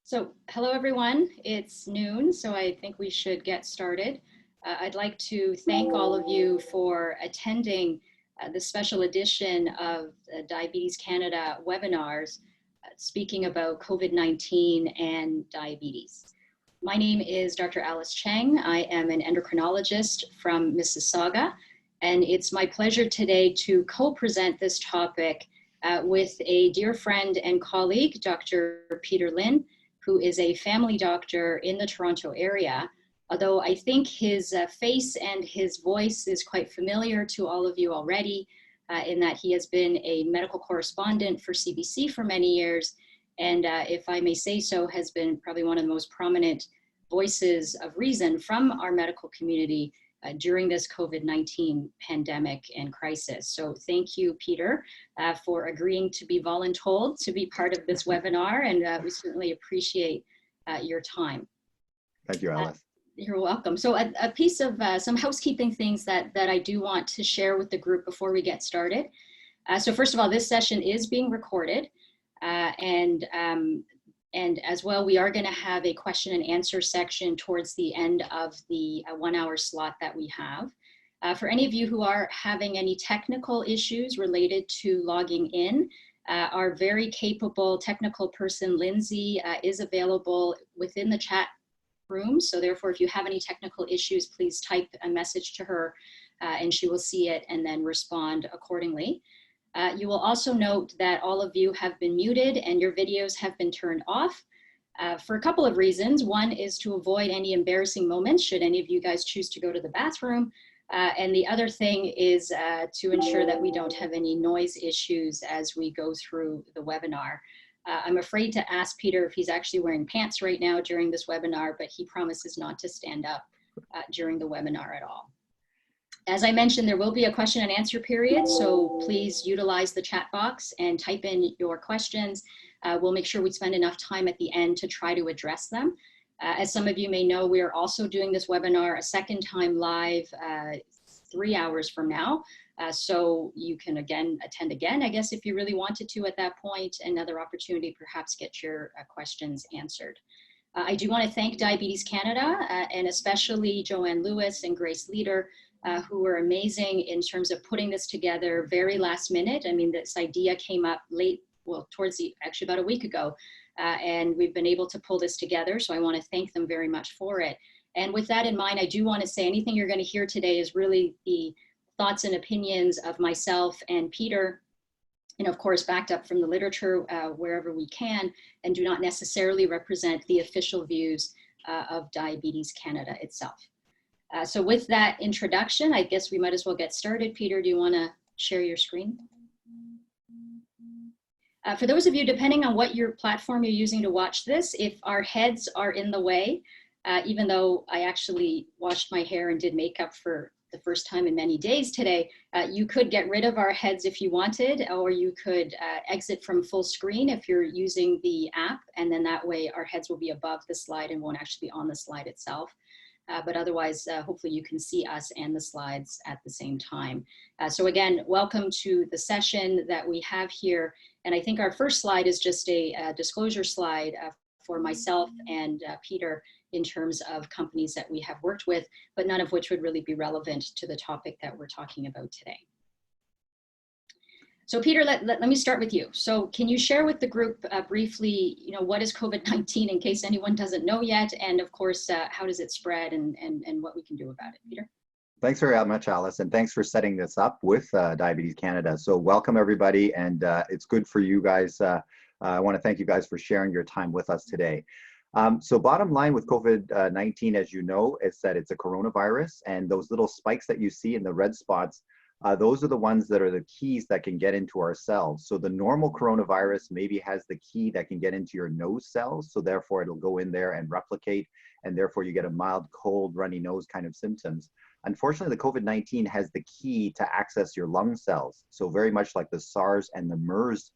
So, hello everyone. It's noon, so I think we should get started. I'd like to thank all of you for attending the special edition of Diabetes Canada webinars speaking about COVID-19 and diabetes. My name is Dr. Alice Cheng. I am an endocrinologist from Mississauga, and it's my pleasure today to co-present this topic with a dear friend and colleague, Dr. Peter Lin, who is a family doctor in the Toronto area. Although I think his face and his voice is quite familiar to all of you already, in that he has been a medical correspondent for CBC for many years, and if I may say so, has been probably one of the most prominent voices of reason from our medical community during this COVID-19 pandemic and crisis. So thank you, Peter, for agreeing to be voluntold to be part of this webinar, and we certainly appreciate your time. Thank you, Alice. You're welcome. So a piece of some housekeeping things that I do want to share with the group before we get started. So first of all, this session is being recorded, and as well, we are going to have a question and answer section towards the end of the 1 hour slot that we have. For any of you who are having any technical issues related to logging in, our very capable technical person, Lindsay, is available within the chat room. So therefore, if you have any technical issues, please type a message to her and she will see it and then respond accordingly. You will also note that all of you have been muted and your videos have been turned off for a couple of reasons. One is to avoid any embarrassing moments should any of you guys choose to go to the bathroom. And the other thing is to ensure that we don't have any noise issues as we go through the webinar. I'm afraid to ask Peter if he's actually wearing pants right now during this webinar, but he promises not to stand up during the webinar at all. As I mentioned, there will be a question and answer period, so please utilize the chat box and type in your questions. We'll make sure we spend enough time at the end to try to address them. As some of you may know, we are also doing this webinar a second time live 3 hours from now. So you can attend again, I guess, if you really wanted to at that point, another opportunity perhaps get your questions answered. I do want to thank Diabetes Canada and especially Joanne Lewis and Grace Leader, who were amazing in terms of putting this together very last minute. I mean, this idea came up late, well, actually about a week ago, and we've been able to pull this together. So I want to thank them very much for it. And with that in mind, I do want to say anything you're going to hear today is really the thoughts and opinions of myself and Peter, and of course, backed up from the literature wherever we can, and do not necessarily represent the official views of Diabetes Canada itself. So with that introduction, I guess we might as well get started. Peter, do you want to share your screen? For those of you, depending on what your platform you're using to watch this, if our heads are in the way, even though I actually washed my hair and did makeup for the first time in many days today, you could get rid of our heads if you wanted, or you could exit from full screen if you're using the app, and then that way our heads will be above the slide and won't actually be on the slide itself. But otherwise, hopefully you can see us and the slides at the same time. So again, welcome to the session that we have here. And I think our first slide is just a disclosure slide for myself and Peter in terms of companies that we have worked with, but none of which would really be relevant to the topic that we're talking about today. So Peter, let me start with you. So can you share with the group briefly, what is COVID-19 in case anyone doesn't know yet? And of course, how does it spread and what we can do about it, Peter? Thanks very much, Alice, and thanks for setting this up with Diabetes Canada. So welcome everybody, and it's good for you guys. I want to thank you guys for sharing your time with us today. So bottom line with COVID-19, as you know, is that it's a coronavirus, and those little spikes that you see in the red spots, those are the ones that are the keys that can get into our cells. So the normal coronavirus maybe has the key that can get into your nose cells, so therefore it'll go in there and replicate, and therefore you get a mild cold, runny nose kind of symptoms. Unfortunately, the COVID-19 has the key to access your lung cells. So very much like the SARS and the MERS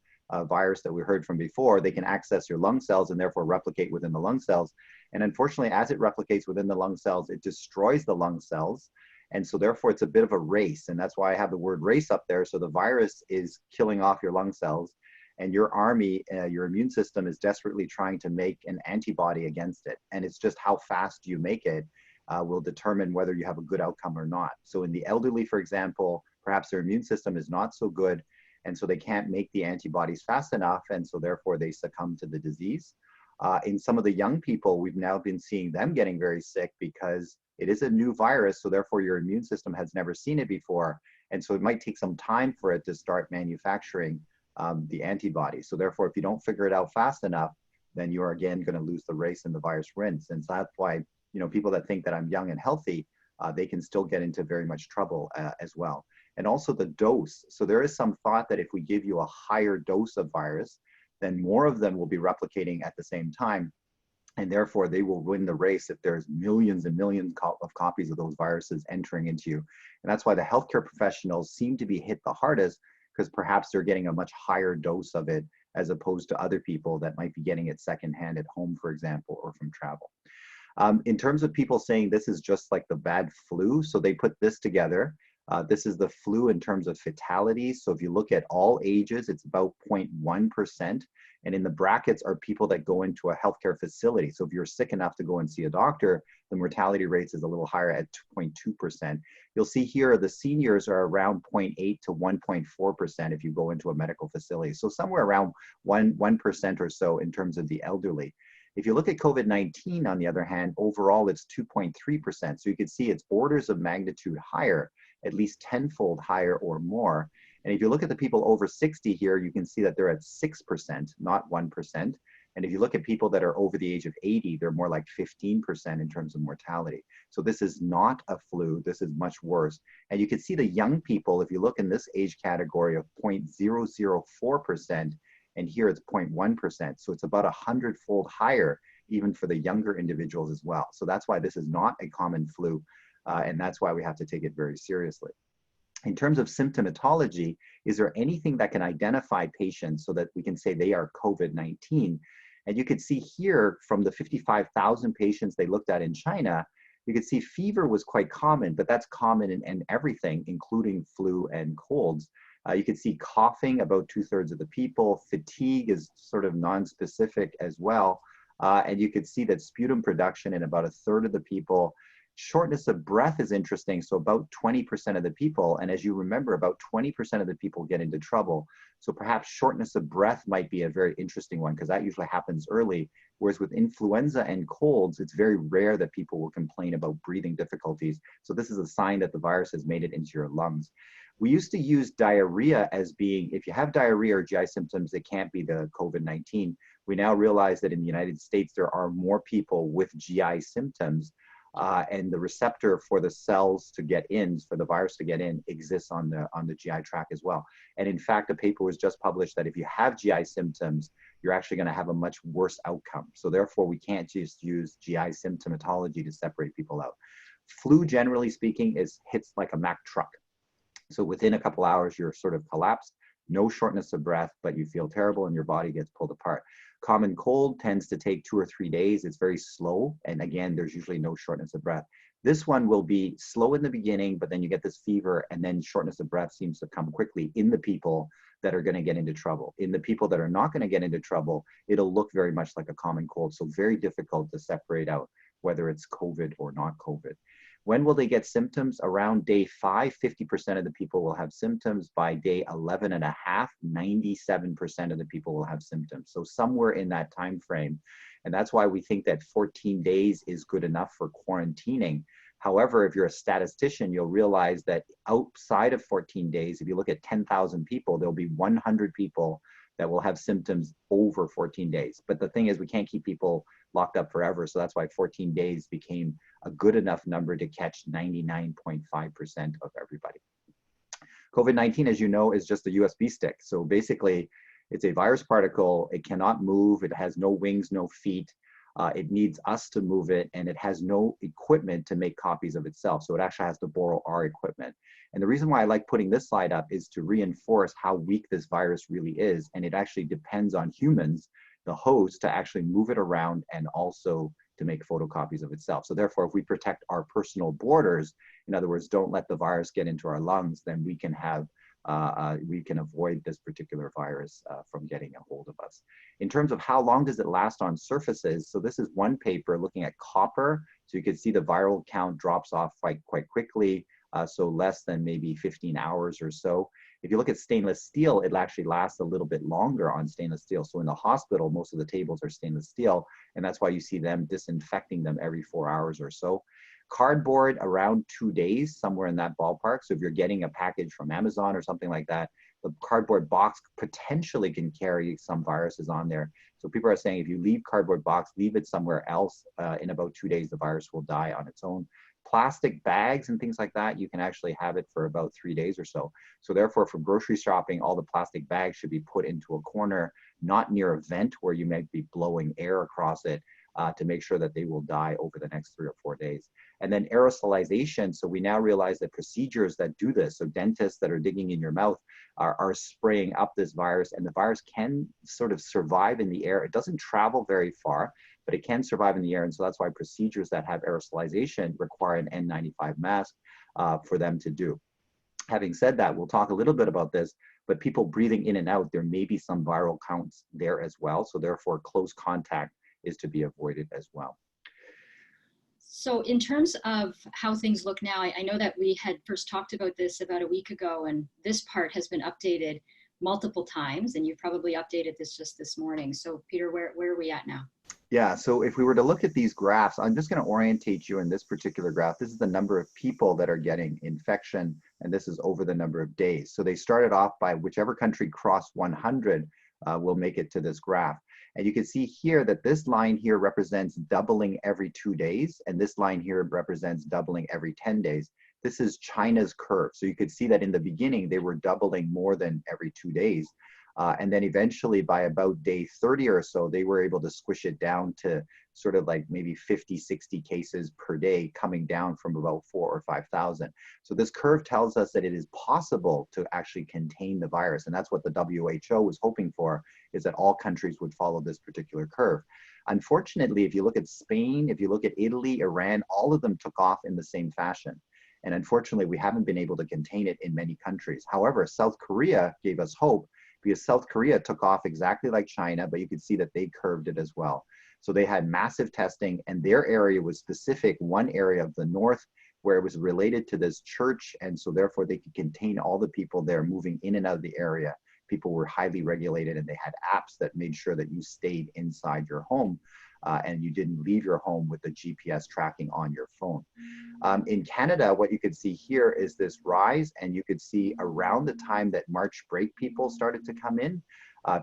virus that we heard from before, they can access your lung cells and therefore replicate within the lung cells. And unfortunately, as it replicates within the lung cells, it destroys the lung cells. And so therefore it's a bit of a race. And that's why I have the word race up there. So the virus is killing off your lung cells. and your army, your immune system is desperately trying to make an antibody against it. And it's just how fast you make it will determine whether you have a good outcome or not. So in the elderly, for example, perhaps their immune system is not so good, and so they can't make the antibodies fast enough, and so therefore they succumb to the disease. In some of the young people, we've now been seeing them getting very sick because it is a new virus, so therefore your immune system has never seen it before, and so it might take some time for it to start manufacturing the antibody. So therefore, if you don't figure it out fast enough, then you're again going to lose the race and the virus wins. And so that's why, you know, people that think that I'm young and healthy, they can still get into very much trouble as well. And also the dose. So there is some thought that if we give you a higher dose of virus, then more of them will be replicating at the same time. And therefore they will win the race if there's millions and millions of copies of those viruses entering into you. And that's why the healthcare professionals seem to be hit the hardest, because perhaps they're getting a much higher dose of it as opposed to other people that might be getting it secondhand at home, for example, or from travel. In terms of people saying this is just like the bad flu, so they put this together. This is the flu in terms of fatalities. So if you look at all ages, it's about 0.1%. And in the brackets are people that go into a healthcare facility. So if you're sick enough to go and see a doctor, the mortality rates is a little higher at 2.2%. You'll see here the seniors are around 0.8 to 1.4% if you go into a medical facility. So somewhere around 1% or so in terms of the elderly. If you look at COVID-19, on the other hand, overall it's 2.3%. So you can see it's orders of magnitude higher, at least tenfold higher or more. And if you look at the people over 60 here, you can see that they're at 6%, not 1%. And if you look at people that are over the age of 80, they're more like 15% in terms of mortality. So this is not a flu, this is much worse. And you can see the young people, if you look in this age category of 0.004%, and here it's 0.1%. So it's about 100-fold higher even for the younger individuals as well. So that's why this is not a common flu. And that's why we have to take it very seriously. In terms of symptomatology, is there anything that can identify patients so that we can say they are COVID-19? And you can see here from the 55,000 patients they looked at in China, you can see fever was quite common, but that's common in everything, including flu and colds. You can see coughing about 2/3 of the people. Fatigue is sort of non-specific as well. And you can see that sputum production in about 1/3 of the people. Shortness of breath is interesting. So about 20% of the people, and as you remember, about 20% of the people get into trouble. So perhaps shortness of breath might be a very interesting one because that usually happens early. Whereas with influenza and colds, it's very rare that people will complain about breathing difficulties. So this is a sign that the virus has made it into your lungs. We used to use diarrhea as being, if you have diarrhea or GI symptoms, it can't be the COVID-19. We now realize that in the United States, there are more people with GI symptoms. And the receptor for the cells to get in, for the virus to get in, exists on the GI tract as well. And in fact, a paper was just published that if you have GI symptoms, you're actually going to have a much worse outcome. So therefore, we can't just use GI symptomatology to separate people out. Flu, generally speaking, hits like a Mack truck. So within a couple hours, you're sort of collapsed, no shortness of breath, but you feel terrible and your body gets pulled apart. Common cold tends to take 2 or 3 days. It's very slow. And again, there's usually no shortness of breath. This one will be slow in the beginning, but then you get this fever and then shortness of breath seems to come quickly in the people that are going to get into trouble. In the people that are not going to get into trouble, it'll look very much like a common cold. So very difficult to separate out whether it's COVID or not COVID. When will they get symptoms? Around day 5, 50% of the people will have symptoms. By day 11 and a half, 97% of the people will have symptoms. So somewhere in that time frame. And that's why we think that 14 days is good enough for quarantining. However, if you're a statistician, you'll realize that outside of 14 days, if you look at 10,000 people, there'll be 100 people that will have symptoms over 14 days. But the thing is, we can't keep people locked up forever. So that's why 14 days became a good enough number to catch 99.5% of everybody. COVID-19, as you know, is just a USB stick. So basically, it's a virus particle. It cannot move. It has no wings, no feet. It needs us to move it, and it has no equipment to make copies of itself. So it actually has to borrow our equipment. And the reason why I like putting this slide up is to reinforce how weak this virus really is. And it actually depends on humans, the host, to actually move it around and also to make photocopies of itself. So therefore, if we protect our personal borders, in other words, don't let the virus get into our lungs, then we can have we can avoid this particular virus from getting a hold of us. In terms of how long does it last on surfaces, so this is one paper looking at copper. So you can see the viral count drops off quite quickly, so less than maybe 15 hours or so. If you look at stainless steel, it actually lasts a little bit longer on stainless steel. So in the hospital, most of the tables are stainless steel, and that's why you see them disinfecting them every 4 hours or so. Cardboard, around 2 days, somewhere in that ballpark. So if you're getting a package from Amazon or something like that, the cardboard box potentially can carry some viruses on there. So people are saying if you leave cardboard box, leave it somewhere else, in about 2 days, the virus will die on its own. Plastic bags and things like that, you can actually have it for about 3 days or so. So therefore, for grocery shopping, all the plastic bags should be put into a corner, not near a vent where you might be blowing air across it, to make sure that they will die over the next 3 or 4 days. And then aerosolization. So we now realize that procedures that do this, so dentists that are digging in your mouth are spraying up this virus, and the virus can sort of survive in the air. It doesn't travel very far, but it can survive in the air. And so that's why procedures that have aerosolization require an N95 mask for them to do. Having said that, we'll talk a little bit about this, but people breathing in and out, there may be some viral counts there as well. So therefore, close contact is to be avoided as well. So in terms of how things look now, I know that we had first talked about this about a week ago, and this part has been updated multiple times, and you've probably updated this just this morning. So Peter, where are we at now? Yeah, so if we were to look at these graphs, I'm just going to orientate you in this particular graph. This is the number of people that are getting infection, and this is over the number of days. So they started off by whichever country crossed 100 will make it to this graph. And you can see here that this line here represents doubling every 2 days, and this line here represents doubling every 10 days. This is China's curve. So you could see that in the beginning, they were doubling more than every 2 days. And then eventually by about day 30 or so, they were able to squish it down to sort of like maybe 50, 60 cases per day, coming down from about 4,000 or 5,000. So this curve tells us that it is possible to actually contain the virus. And that's what the WHO was hoping for, is that all countries would follow this particular curve. Unfortunately, if you look at Spain, if you look at Italy, Iran, all of them took off in the same fashion. And unfortunately, we haven't been able to contain it in many countries. However, South Korea gave us hope, because South Korea took off exactly like China, but you could see that they curved it as well. So they had massive testing, and their area was specific, one area of the north where it was related to this church, and so therefore they could contain all the people there moving in and out of the area. People were highly regulated, and they had apps that made sure that you stayed inside your home and you didn't leave your home with the GPS tracking on your phone. In Canada, what you could see here is this rise, and you could see around the time that March break people started to come in,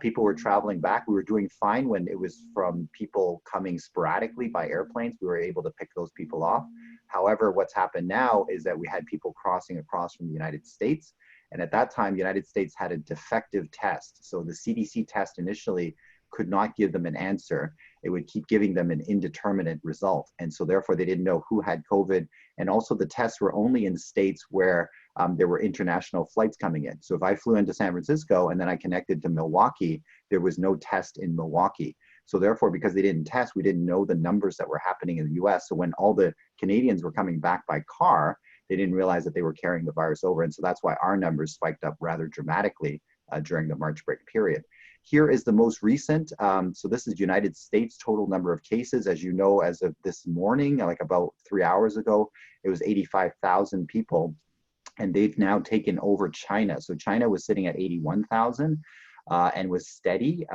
people were traveling back. We were doing fine when it was from people coming sporadically by airplanes. We were able to pick those people off. However, what's happened now is that we had people crossing across from the United States. And at that time, the United States had a defective test. So the CDC test initially could not give them an answer. It would keep giving them an indeterminate result. And so therefore they didn't know who had COVID. And also the tests were only in states where there were international flights coming in. So if I flew into San Francisco and then I connected to Milwaukee, there was no test in Milwaukee. So therefore, because they didn't test, we didn't know the numbers that were happening in the US. So when all the Canadians were coming back by car, they didn't realize that they were carrying the virus over. And so that's why our numbers spiked up rather dramatically during the March break period. Here is the most recent. So this is United States total number of cases. As you know, as of this morning, like about 3 hours ago, it was 85,000 people, and they've now taken over China. So China was sitting at 81,000 and was steady.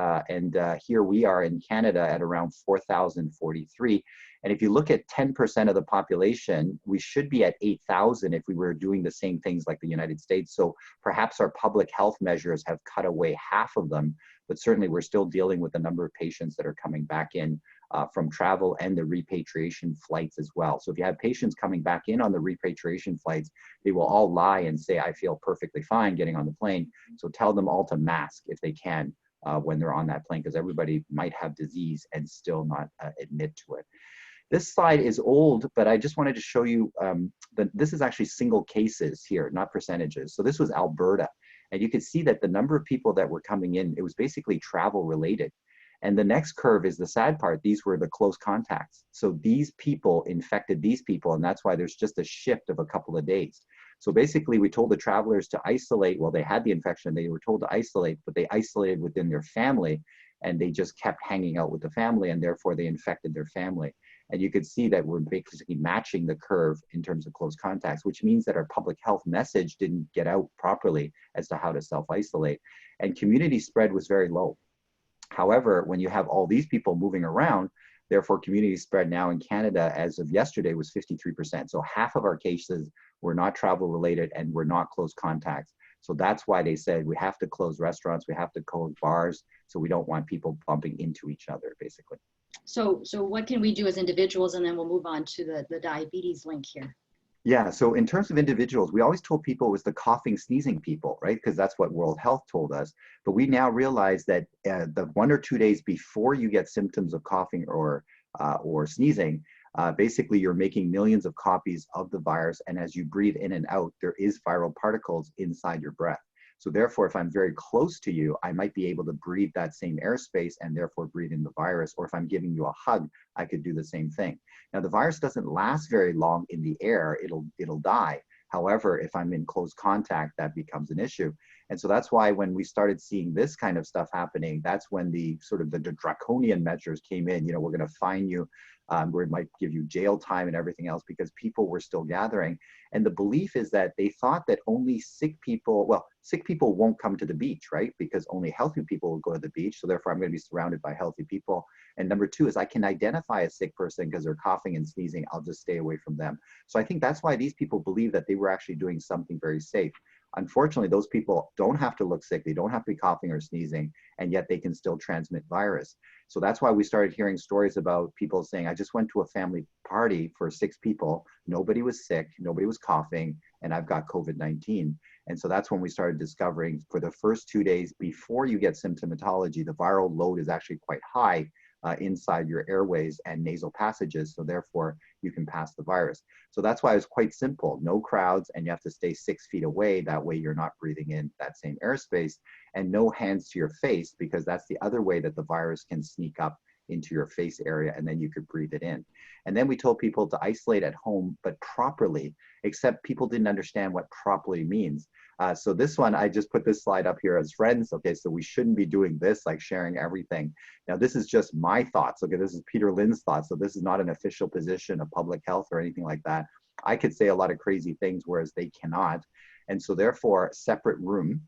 Here we are in Canada at around 4,043. And if you look at 10% of the population, we should be at 8,000 if we were doing the same things like the United States. So perhaps our public health measures have cut away half of them, but certainly we're still dealing with the number of patients that are coming back in from travel and the repatriation flights as well. So if you have patients coming back in on the repatriation flights, they will all lie and say, I feel perfectly fine getting on the plane. So tell them all to mask if they can when they're on that plane, because everybody might have disease and still not admit to it. This slide is old, but I just wanted to show you that this is actually single cases here, not percentages. So this was Alberta. And you could see that the number of people that were coming in, it was basically travel related. And the next curve is the sad part. These were the close contacts. So these people infected these people, and that's why there's just a shift of a couple of days. So basically, we told the travelers to isolate. Well, they had the infection, they were told to isolate, but they isolated within their family, and they just kept hanging out with the family, and therefore they infected their family. And you could see that we're basically matching the curve in terms of close contacts, which means that our public health message didn't get out properly as to how to self-isolate. And community spread was very low. However, when you have all these people moving around, therefore community spread now in Canada as of yesterday was 53%. So half of our cases were not travel related and were not close contacts. So that's why they said we have to close restaurants, we have to close bars, so we don't want people bumping into each other, basically. So what can we do as individuals, and then we'll move on to the diabetes link here. Yeah, so in terms of individuals, we always told people it was the coughing, sneezing people, right? Because that's what World Health told us. But we now realize that the 1 or 2 days before you get symptoms of coughing or sneezing, basically you're making millions of copies of the virus. And as you breathe in and out, there is viral particles inside your breath. So therefore, if I'm very close to you, I might be able to breathe that same airspace and therefore breathe in the virus. Or if I'm giving you a hug, I could do the same thing. Now, the virus doesn't last very long in the air. It'll die. However, if I'm in close contact, that becomes an issue. And so that's why when we started seeing this kind of stuff happening, that's when the sort of the draconian measures came in. You know, we're going to fine you, where it might give you jail time and everything else, because people were still gathering. And the belief is that they thought that only sick people won't come to the beach, right? Because only healthy people will go to the beach. So therefore I'm going to be surrounded by healthy people. And number two is I can identify a sick person because they're coughing and sneezing. I'll just stay away from them. So I think that's why these people believe that they were actually doing something very safe. Unfortunately, those people don't have to look sick. They don't have to be coughing or sneezing, and yet they can still transmit virus. So that's why we started hearing stories about people saying, I just went to a family party for 6 people. Nobody was sick. Nobody was coughing, and I've got COVID-19. And so that's when we started discovering for the first 2 days before you get symptomatology, the viral load is actually quite high inside your airways and nasal passages. So therefore you can pass the virus. So that's why it's quite simple. No crowds, and you have to stay 6 feet away. That way you're not breathing in that same airspace, and no hands to your face, because that's the other way that the virus can sneak up into your face area, and then you could breathe it in. And then we told people to isolate at home, but properly, except people didn't understand what properly means. So this one, I just put this slide up here as friends. Okay, so we shouldn't be doing this, like sharing everything. Now, this is just my thoughts. Okay, this is Peter Lin's thoughts. So this is not an official position of public health or anything like that. I could say a lot of crazy things, whereas they cannot. And so therefore, separate room.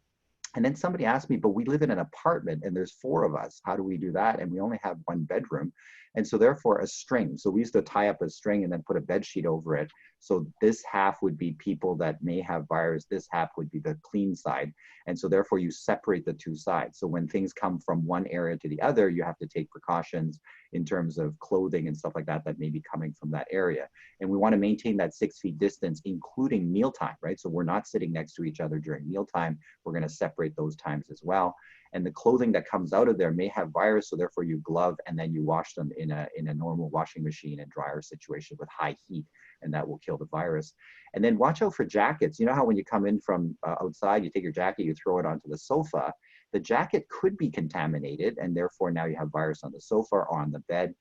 And then somebody asked me, but we live in an apartment and there's 4 of us. How do we do that? And we only have 1 bedroom. And so therefore a string. So we used to tie up a string and then put a bed sheet over it. So this half would be people that may have virus. This half would be the clean side. And so therefore you separate the 2 sides. So when things come from one area to the other, you have to take precautions in terms of clothing and stuff like that that may be coming from that area. And we want to maintain that 6 feet distance, including mealtime, right? So we're not sitting next to each other during mealtime. We're going to separate those times as well. And the clothing that comes out of there may have virus, so therefore you glove and then you wash them in a normal washing machine and dryer situation with high heat, and that will kill the virus. And then watch out for jackets. You know how when you come in from outside, you take your jacket, you throw it onto the sofa. The jacket could be contaminated, and therefore now you have virus on the sofa or on the bed.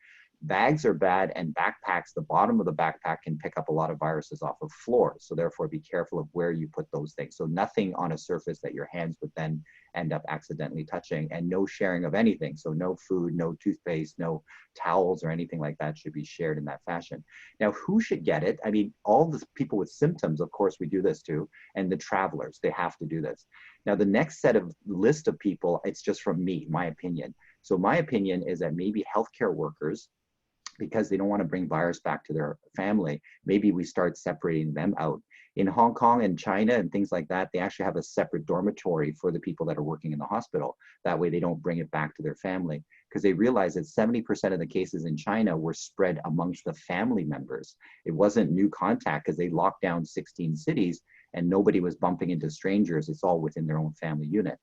Bags are bad, and backpacks, the bottom of the backpack can pick up a lot of viruses off of floors. So therefore be careful of where you put those things. So nothing on a surface that your hands would then end up accidentally touching, and no sharing of anything. So no food, no toothpaste, no towels or anything like that should be shared in that fashion. Now, who should get it? I mean, all the people with symptoms, of course, we do this too, and the travelers, they have to do this. Now, the next set of list of people, it's just from me, my opinion. So my opinion is that maybe healthcare workers, because they don't want to bring virus back to their family, maybe we start separating them out. In Hong Kong and China and things like that, they actually have a separate dormitory for the people that are working in the hospital. That way they don't bring it back to their family, because they realize that 70% of the cases in China were spread amongst the family members. It wasn't new contact because they locked down 16 cities and nobody was bumping into strangers. It's all within their own family unit.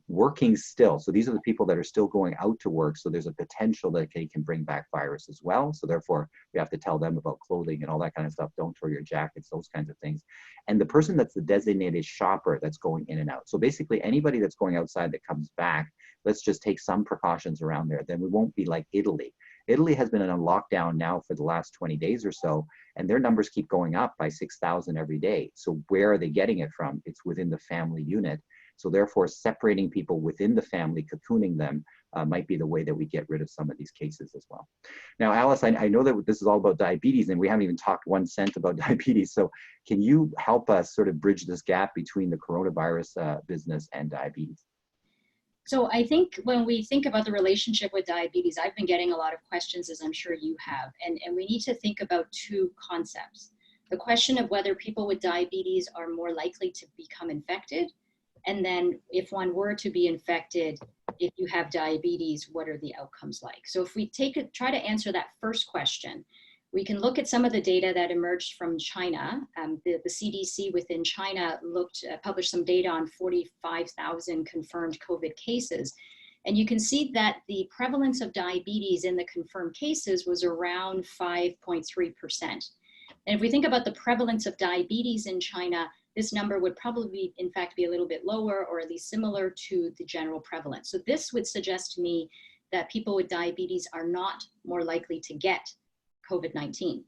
Working still. So these are the people that are still going out to work. So there's a potential that they can bring back virus as well. So therefore we have to tell them about clothing and all that kind of stuff. Don't throw your jackets, those kinds of things. And the person that's the designated shopper that's going in and out. So basically anybody that's going outside that comes back, let's just take some precautions around there. Then we won't be like Italy. Italy has been in a lockdown now for the last 20 days or so, and their numbers keep going up by 6,000 every day. So where are they getting it from? It's within the family unit. So therefore, separating people within the family, cocooning them, might be the way that we get rid of some of these cases as well. Now, Alice, I know that this is all about diabetes, and we haven't even talked 1 cent about diabetes. So can you help us sort of bridge this gap between the coronavirus business and diabetes? So I think when we think about the relationship with diabetes, I've been getting a lot of questions, as I'm sure you have, and we need to think about 2 concepts. The question of whether people with diabetes are more likely to become infected, and then if one were to be infected, if you have diabetes, what are the outcomes like? So if we try to answer that first question, we can look at some of the data that emerged from China. The CDC within China published some data on 45,000 confirmed COVID cases. And you can see that the prevalence of diabetes in the confirmed cases was around 5.3%. And if we think about the prevalence of diabetes in China, this number would probably, in fact, be a little bit lower or at least similar to the general prevalence. So this would suggest to me that people with diabetes are not more likely to get COVID-19.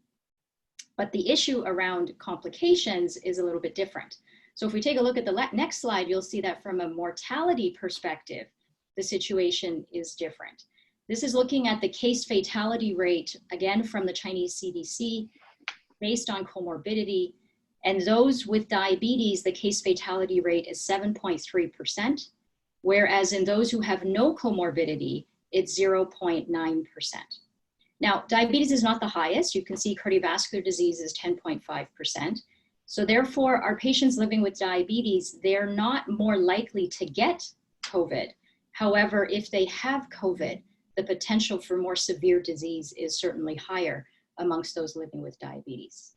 But the issue around complications is a little bit different. So if we take a look at the next slide, you'll see that from a mortality perspective, the situation is different. This is looking at the case fatality rate, again, from the Chinese CDC, based on comorbidity. And those with diabetes, the case fatality rate is 7.3%, whereas in those who have no comorbidity, it's 0.9%. Now, diabetes is not the highest. You can see cardiovascular disease is 10.5%. So therefore, our patients living with diabetes, they're not more likely to get COVID. However, if they have COVID, the potential for more severe disease is certainly higher amongst those living with diabetes.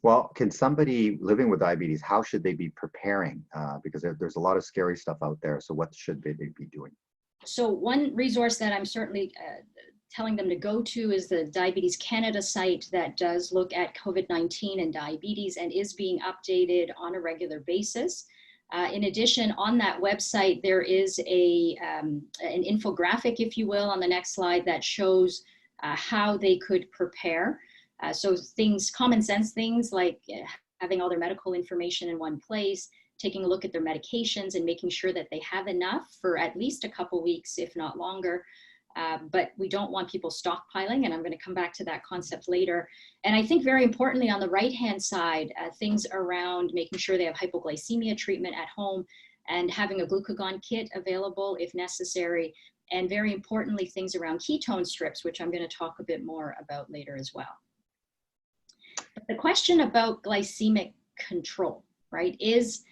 Well, can somebody living with diabetes, how should they be preparing? Because there's a lot of scary stuff out there. So what should they be doing? So one resource that I'm certainly telling them to go to is the Diabetes Canada site that does look at COVID-19 and diabetes and is being updated on a regular basis. In addition, on that website, there is an infographic, if you will, on the next slide that shows how they could prepare. So common sense things like having all their medical information in one place, taking a look at their medications and making sure that they have enough for at least a couple weeks, if not longer. But we don't want people stockpiling, and I'm going to come back to that concept later. And I think very importantly on the right-hand side, things around making sure they have hypoglycemia treatment at home and having a glucagon kit available if necessary. And very importantly, things around ketone strips, which I'm going to talk a bit more about later as well. But the question about glycemic control, right? Is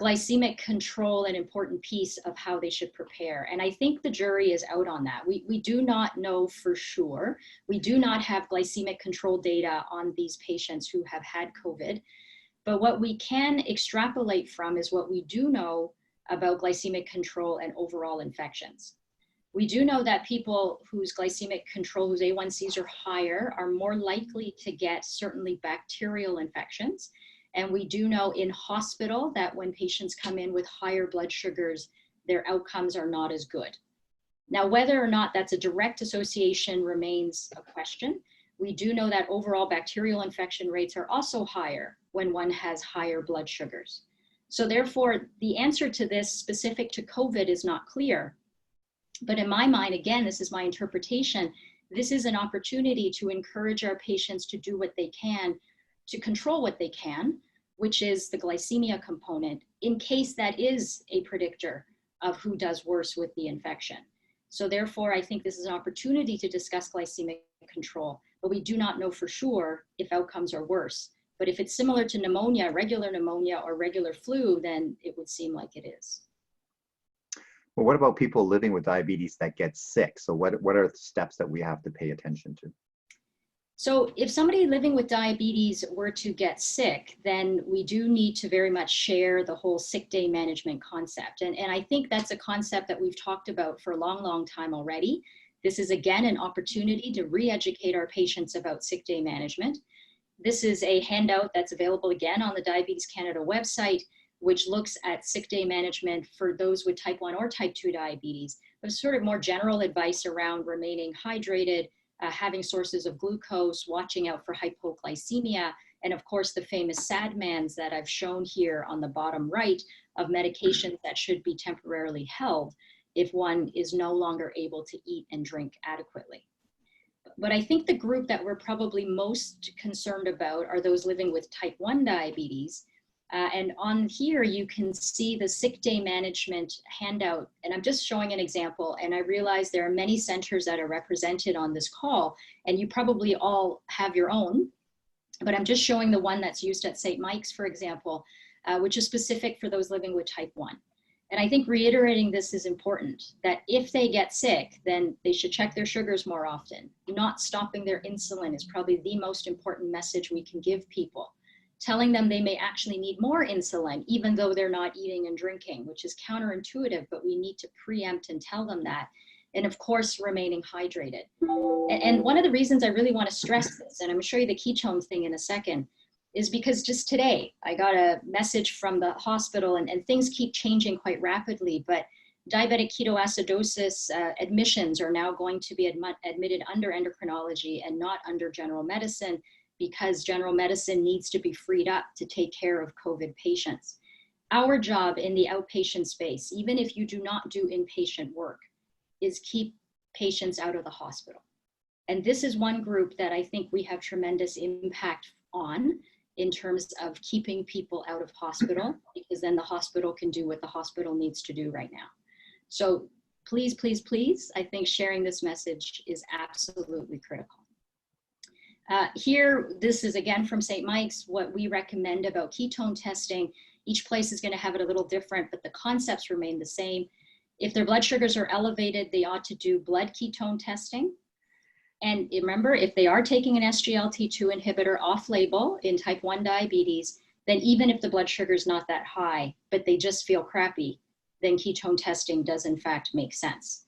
glycemic control an important piece of how they should prepare? And I think the jury is out on that. We do not know for sure. We do not have glycemic control data on these patients who have had COVID. But what we can extrapolate from is what we do know about glycemic control and overall infections. We do know that people whose glycemic control, whose A1Cs are higher, are more likely to get certainly bacterial infections. And we do know in hospital that when patients come in with higher blood sugars, their outcomes are not as good. Now, whether or not that's a direct association remains a question. We do know that overall bacterial infection rates are also higher when one has higher blood sugars. So therefore, the answer to this specific to COVID is not clear. But in my mind, again, this is my interpretation, this is an opportunity to encourage our patients to do what they can to control what they can, which is the glycemia component, in case that is a predictor of who does worse with the infection. So therefore, I think this is an opportunity to discuss glycemic control, but we do not know for sure if outcomes are worse. But if it's similar to pneumonia, regular pneumonia or regular flu, then it would seem like it is. Well, what about people living with diabetes that get sick? So what are the steps that we have to pay attention to? So if somebody living with diabetes were to get sick, then we do need to very much share the whole sick day management concept. And I think that's a concept that we've talked about for a long, long time already. This is, again, an opportunity to re-educate our patients about sick day management. This is a handout that's available, again, on the Diabetes Canada website, which looks at sick day management for those with type 1 or type 2 diabetes, but sort of more general advice around remaining hydrated, having sources of glucose, watching out for hypoglycemia, and of course the famous SADMANs that I've shown here on the bottom right of medications that should be temporarily held if one is no longer able to eat and drink adequately. But I think the group that we're probably most concerned about are those living with type 1 diabetes. And on here, you can see the sick day management handout. And I'm just showing an example. And I realize there are many centers that are represented on this call, and you probably all have your own. But I'm just showing the one that's used at St. Mike's, for example, which is specific for those living with type 1. And I think reiterating this is important, that if they get sick, then they should check their sugars more often. Not stopping their insulin is probably the most important message we can give people. Telling them they may actually need more insulin, even though they're not eating and drinking, which is counterintuitive, but we need to preempt and tell them that. And of course, remaining hydrated. And one of the reasons I really want to stress this, and I'm going to show you the ketone thing in a second, is because just today I got a message from the hospital, and things keep changing quite rapidly, but diabetic ketoacidosis admissions are now going to be admitted under endocrinology and not under general medicine, because general medicine needs to be freed up to take care of COVID patients. Our job in the outpatient space, even if you do not do inpatient work, is keep patients out of the hospital. And this is one group that I think we have tremendous impact on in terms of keeping people out of hospital, because then the hospital can do what the hospital needs to do right now. So please, please, please, I think sharing this message is absolutely critical. Here, this is again from St. Mike's, what we recommend about ketone testing. Each place is going to have it a little different, but the concepts remain the same. If their blood sugars are elevated, they ought to do blood ketone testing. And remember, if they are taking an SGLT2 inhibitor off-label in type 1 diabetes, then even if the blood sugar is not that high, but they just feel crappy, then ketone testing does in fact make sense.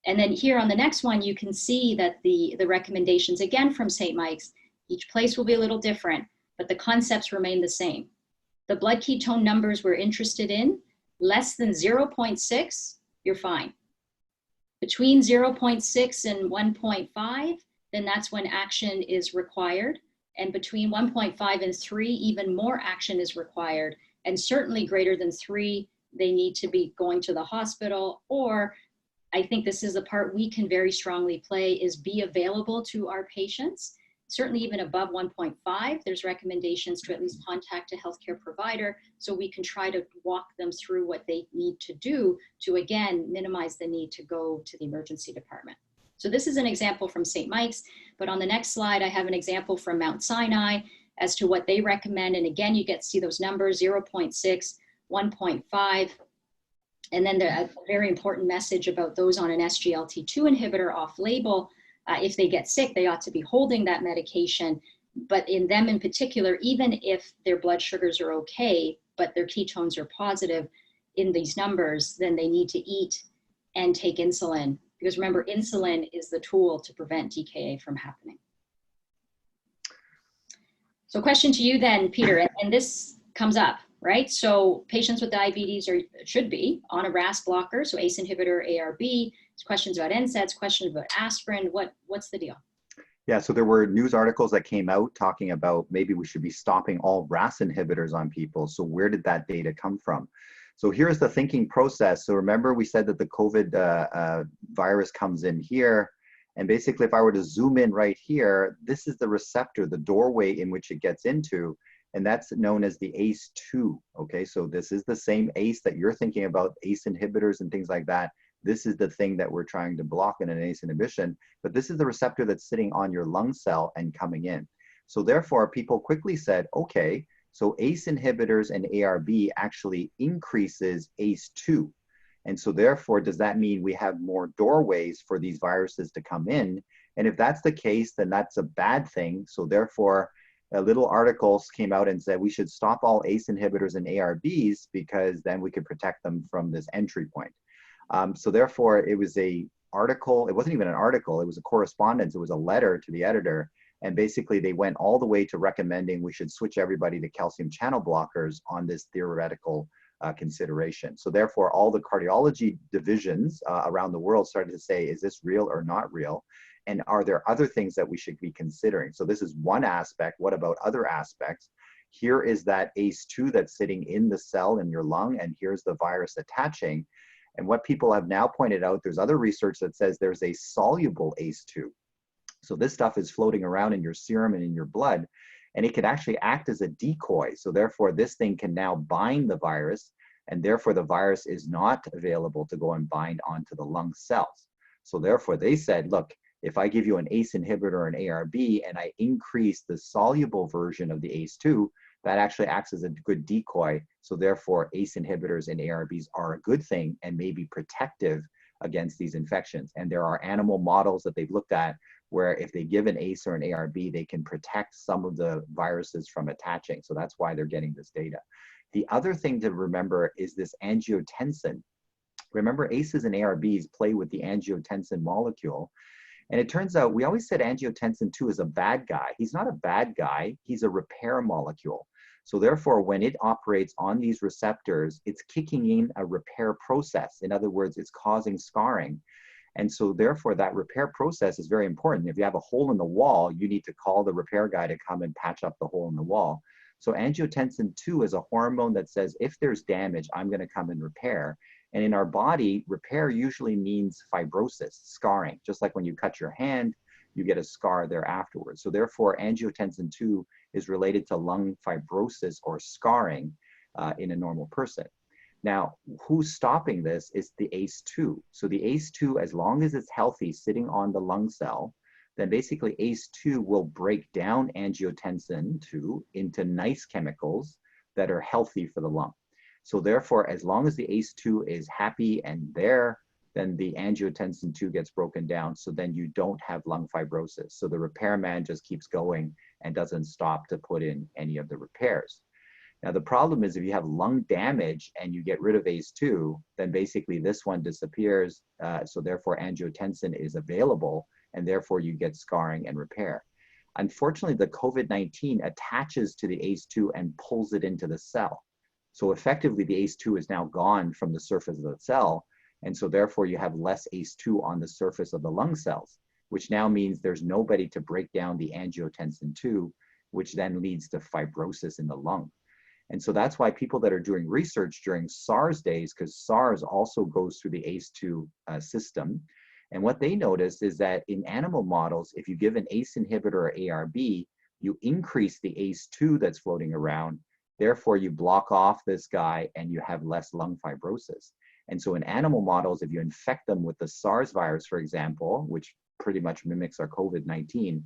And then here on the next one, you can see that the recommendations, again from St. Mike's, each place will be a little different, but the concepts remain the same. The blood ketone numbers we're interested in, less than 0.6, you're fine. Between 0.6 and 1.5, then that's when action is required. And between 1.5 and 3, even more action is required. And certainly greater than 3, they need to be going to the hospital, or I think this is the part we can very strongly play, is be available to our patients. Certainly even above 1.5, there's recommendations to at least contact a healthcare provider so we can try to walk them through what they need to do to, again, minimize the need to go to the emergency department. So this is an example from St. Mike's, but on the next slide, I have an example from Mount Sinai as to what they recommend. And again, you get to see those numbers, 0.6, 1.5, and then a very important message about those on an SGLT2 inhibitor off-label. If they get sick, they ought to be holding that medication. But in them in particular, even if their blood sugars are okay, but their ketones are positive in these numbers, then they need to eat and take insulin. Because remember, insulin is the tool to prevent DKA from happening. So question to you then, Peter, and this comes up, right? So patients with diabetes should be on a RAS blocker, so ACE inhibitor, ARB. Questions about NSAIDs, questions about aspirin. What's the deal? Yeah, so there were news articles that came out talking about maybe we should be stopping all RAS inhibitors on people. So where did that data come from? So here's the thinking process. So remember we said that the COVID virus comes in here. And basically if I were to zoom in right here, this is the receptor, the doorway in which it gets into. And that's known as the ACE2, okay? So this is the same ACE that you're thinking about, ACE inhibitors and things like that. This is the thing that we're trying to block in an ACE inhibition, but this is the receptor that's sitting on your lung cell and coming in. So therefore, people quickly said, okay, so ACE inhibitors and ARB actually increases ACE2. And so therefore, does that mean we have more doorways for these viruses to come in? And if that's the case, then that's a bad thing. So therefore, little articles came out and said we should stop all ACE inhibitors and ARBs because then we could protect them from this entry point. So therefore, it was an article. It wasn't even an article. It was a correspondence. It was a letter to the editor And basically they went all the way to recommending we should switch everybody to calcium channel blockers on this theoretical consideration. So therefore, all the cardiology divisions around the world started to say, is this real or not real? And are there other things that we should be considering? So this is one aspect. What about other aspects? Here is that ACE2 that's sitting in the cell in your lung, and here's the virus attaching. And what people have now pointed out, there's other research that says there's a soluble ACE2. So this stuff is floating around in your serum and in your blood, and it can actually act as a decoy. So therefore, this thing can now bind the virus, and therefore the virus is not available to go and bind onto the lung cells. So therefore, they said, look, if I give you an ACE inhibitor or an ARB and I increase the soluble version of the ACE2, that actually acts as a good decoy. So therefore, ACE inhibitors and ARBs are a good thing and may be protective against these infections. And there are animal models that they've looked at where if they give an ACE or an ARB, they can protect some of the viruses from attaching. So that's why they're getting this data. The other thing to remember is this angiotensin. Remember, ACEs and ARBs play with the angiotensin molecule. And it turns out, we always said angiotensin 2 is a bad guy. He's not a bad guy, he's a repair molecule. So therefore, when it operates on these receptors, it's kicking in a repair process. In other words, it's causing scarring. And so therefore, that repair process is very important. If you have a hole in the wall, you need to call the repair guy to come and patch up the hole in the wall. So angiotensin 2 is a hormone that says, if there's damage, I'm going to come and repair. And in our body, repair usually means fibrosis, scarring. Just like when you cut your hand, you get a scar there afterwards. So therefore, angiotensin 2 is related to lung fibrosis or scarring in a normal person. Now, who's stopping this is the ACE2. So the ACE2, as long as it's healthy, sitting on the lung cell, then basically ACE2 will break down angiotensin 2 into nice chemicals that are healthy for the lung. So therefore, as long as the ACE2 is happy and there, then the angiotensin 2 gets broken down. So then you don't have lung fibrosis. So the repairman just keeps going and doesn't stop to put in any of the repairs. Now, the problem is if you have lung damage and you get rid of ACE2, then basically this one disappears. So therefore, angiotensin is available, and therefore you get scarring and repair. Unfortunately, the COVID-19 attaches to the ACE2 and pulls it into the cell. So effectively, the ACE2 is now gone from the surface of the cell. And so therefore, you have less ACE2 on the surface of the lung cells, which now means there's nobody to break down the angiotensin 2, which then leads to fibrosis in the lung. And so that's why people that are doing research during SARS days, because SARS also goes through the ACE2 system. And what they noticed is that in animal models, if you give an ACE inhibitor or ARB, you increase the ACE2 that's floating around. Therefore, you block off this guy and you have less lung fibrosis. And so in animal models, if you infect them with the SARS virus, for example, which pretty much mimics our COVID-19,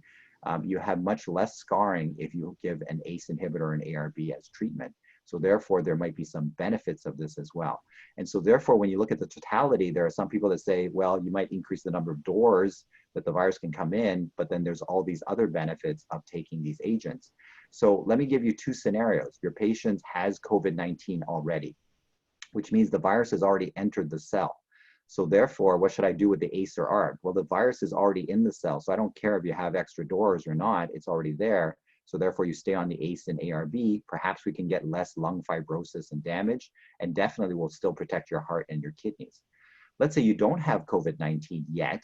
you have much less scarring if you give an ACE inhibitor or an ARB as treatment. So therefore, there might be some benefits of this as well. And so therefore, when you look at the totality, there are some people that say, well, you might increase the number of doors that the virus can come in, but then there's all these other benefits of taking these agents. So let me give you two scenarios. Your patient has COVID-19 already, which means the virus has already entered the cell. So therefore, what should I do with the ACE or ARB? Well, the virus is already in the cell, so I don't care if you have extra doors or not, it's already there. So therefore, you stay on the ACE and ARB. Perhaps we can get less lung fibrosis and damage, and definitely will still protect your heart and your kidneys. Let's say you don't have COVID-19 yet.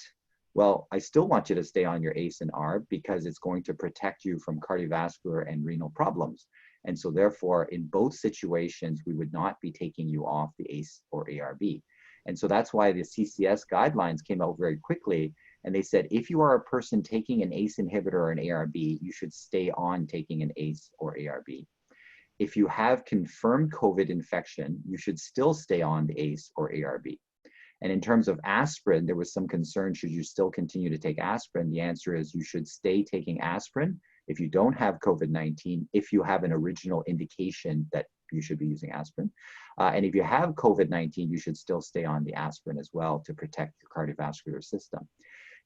Well, I still want you to stay on your ACE and ARB because it's going to protect you from cardiovascular and renal problems. And so therefore, in both situations, we would not be taking you off the ACE or ARB. And so that's why the CCS guidelines came out very quickly. And they said, if you are a person taking an ACE inhibitor or an ARB, you should stay on taking an ACE or ARB. If you have confirmed COVID infection, you should still stay on the ACE or ARB. And in terms of aspirin, there was some concern, should you still continue to take aspirin? The answer is you should stay taking aspirin if you don't have COVID-19, if you have an original indication that you should be using aspirin. And if you have COVID-19, you should still stay on the aspirin as well to protect your cardiovascular system.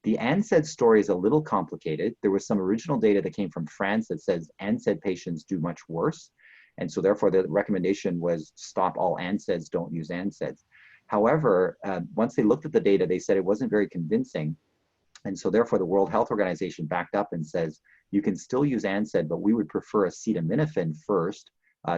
The NSAID story is a little complicated. There was some original data that came from France that says NSAID patients do much worse. And so therefore the recommendation was stop all NSAIDs, don't use NSAIDs. However, once they looked at the data, they said it wasn't very convincing. And so therefore the World Health Organization backed up and says, you can still use NSAID, but we would prefer acetaminophen first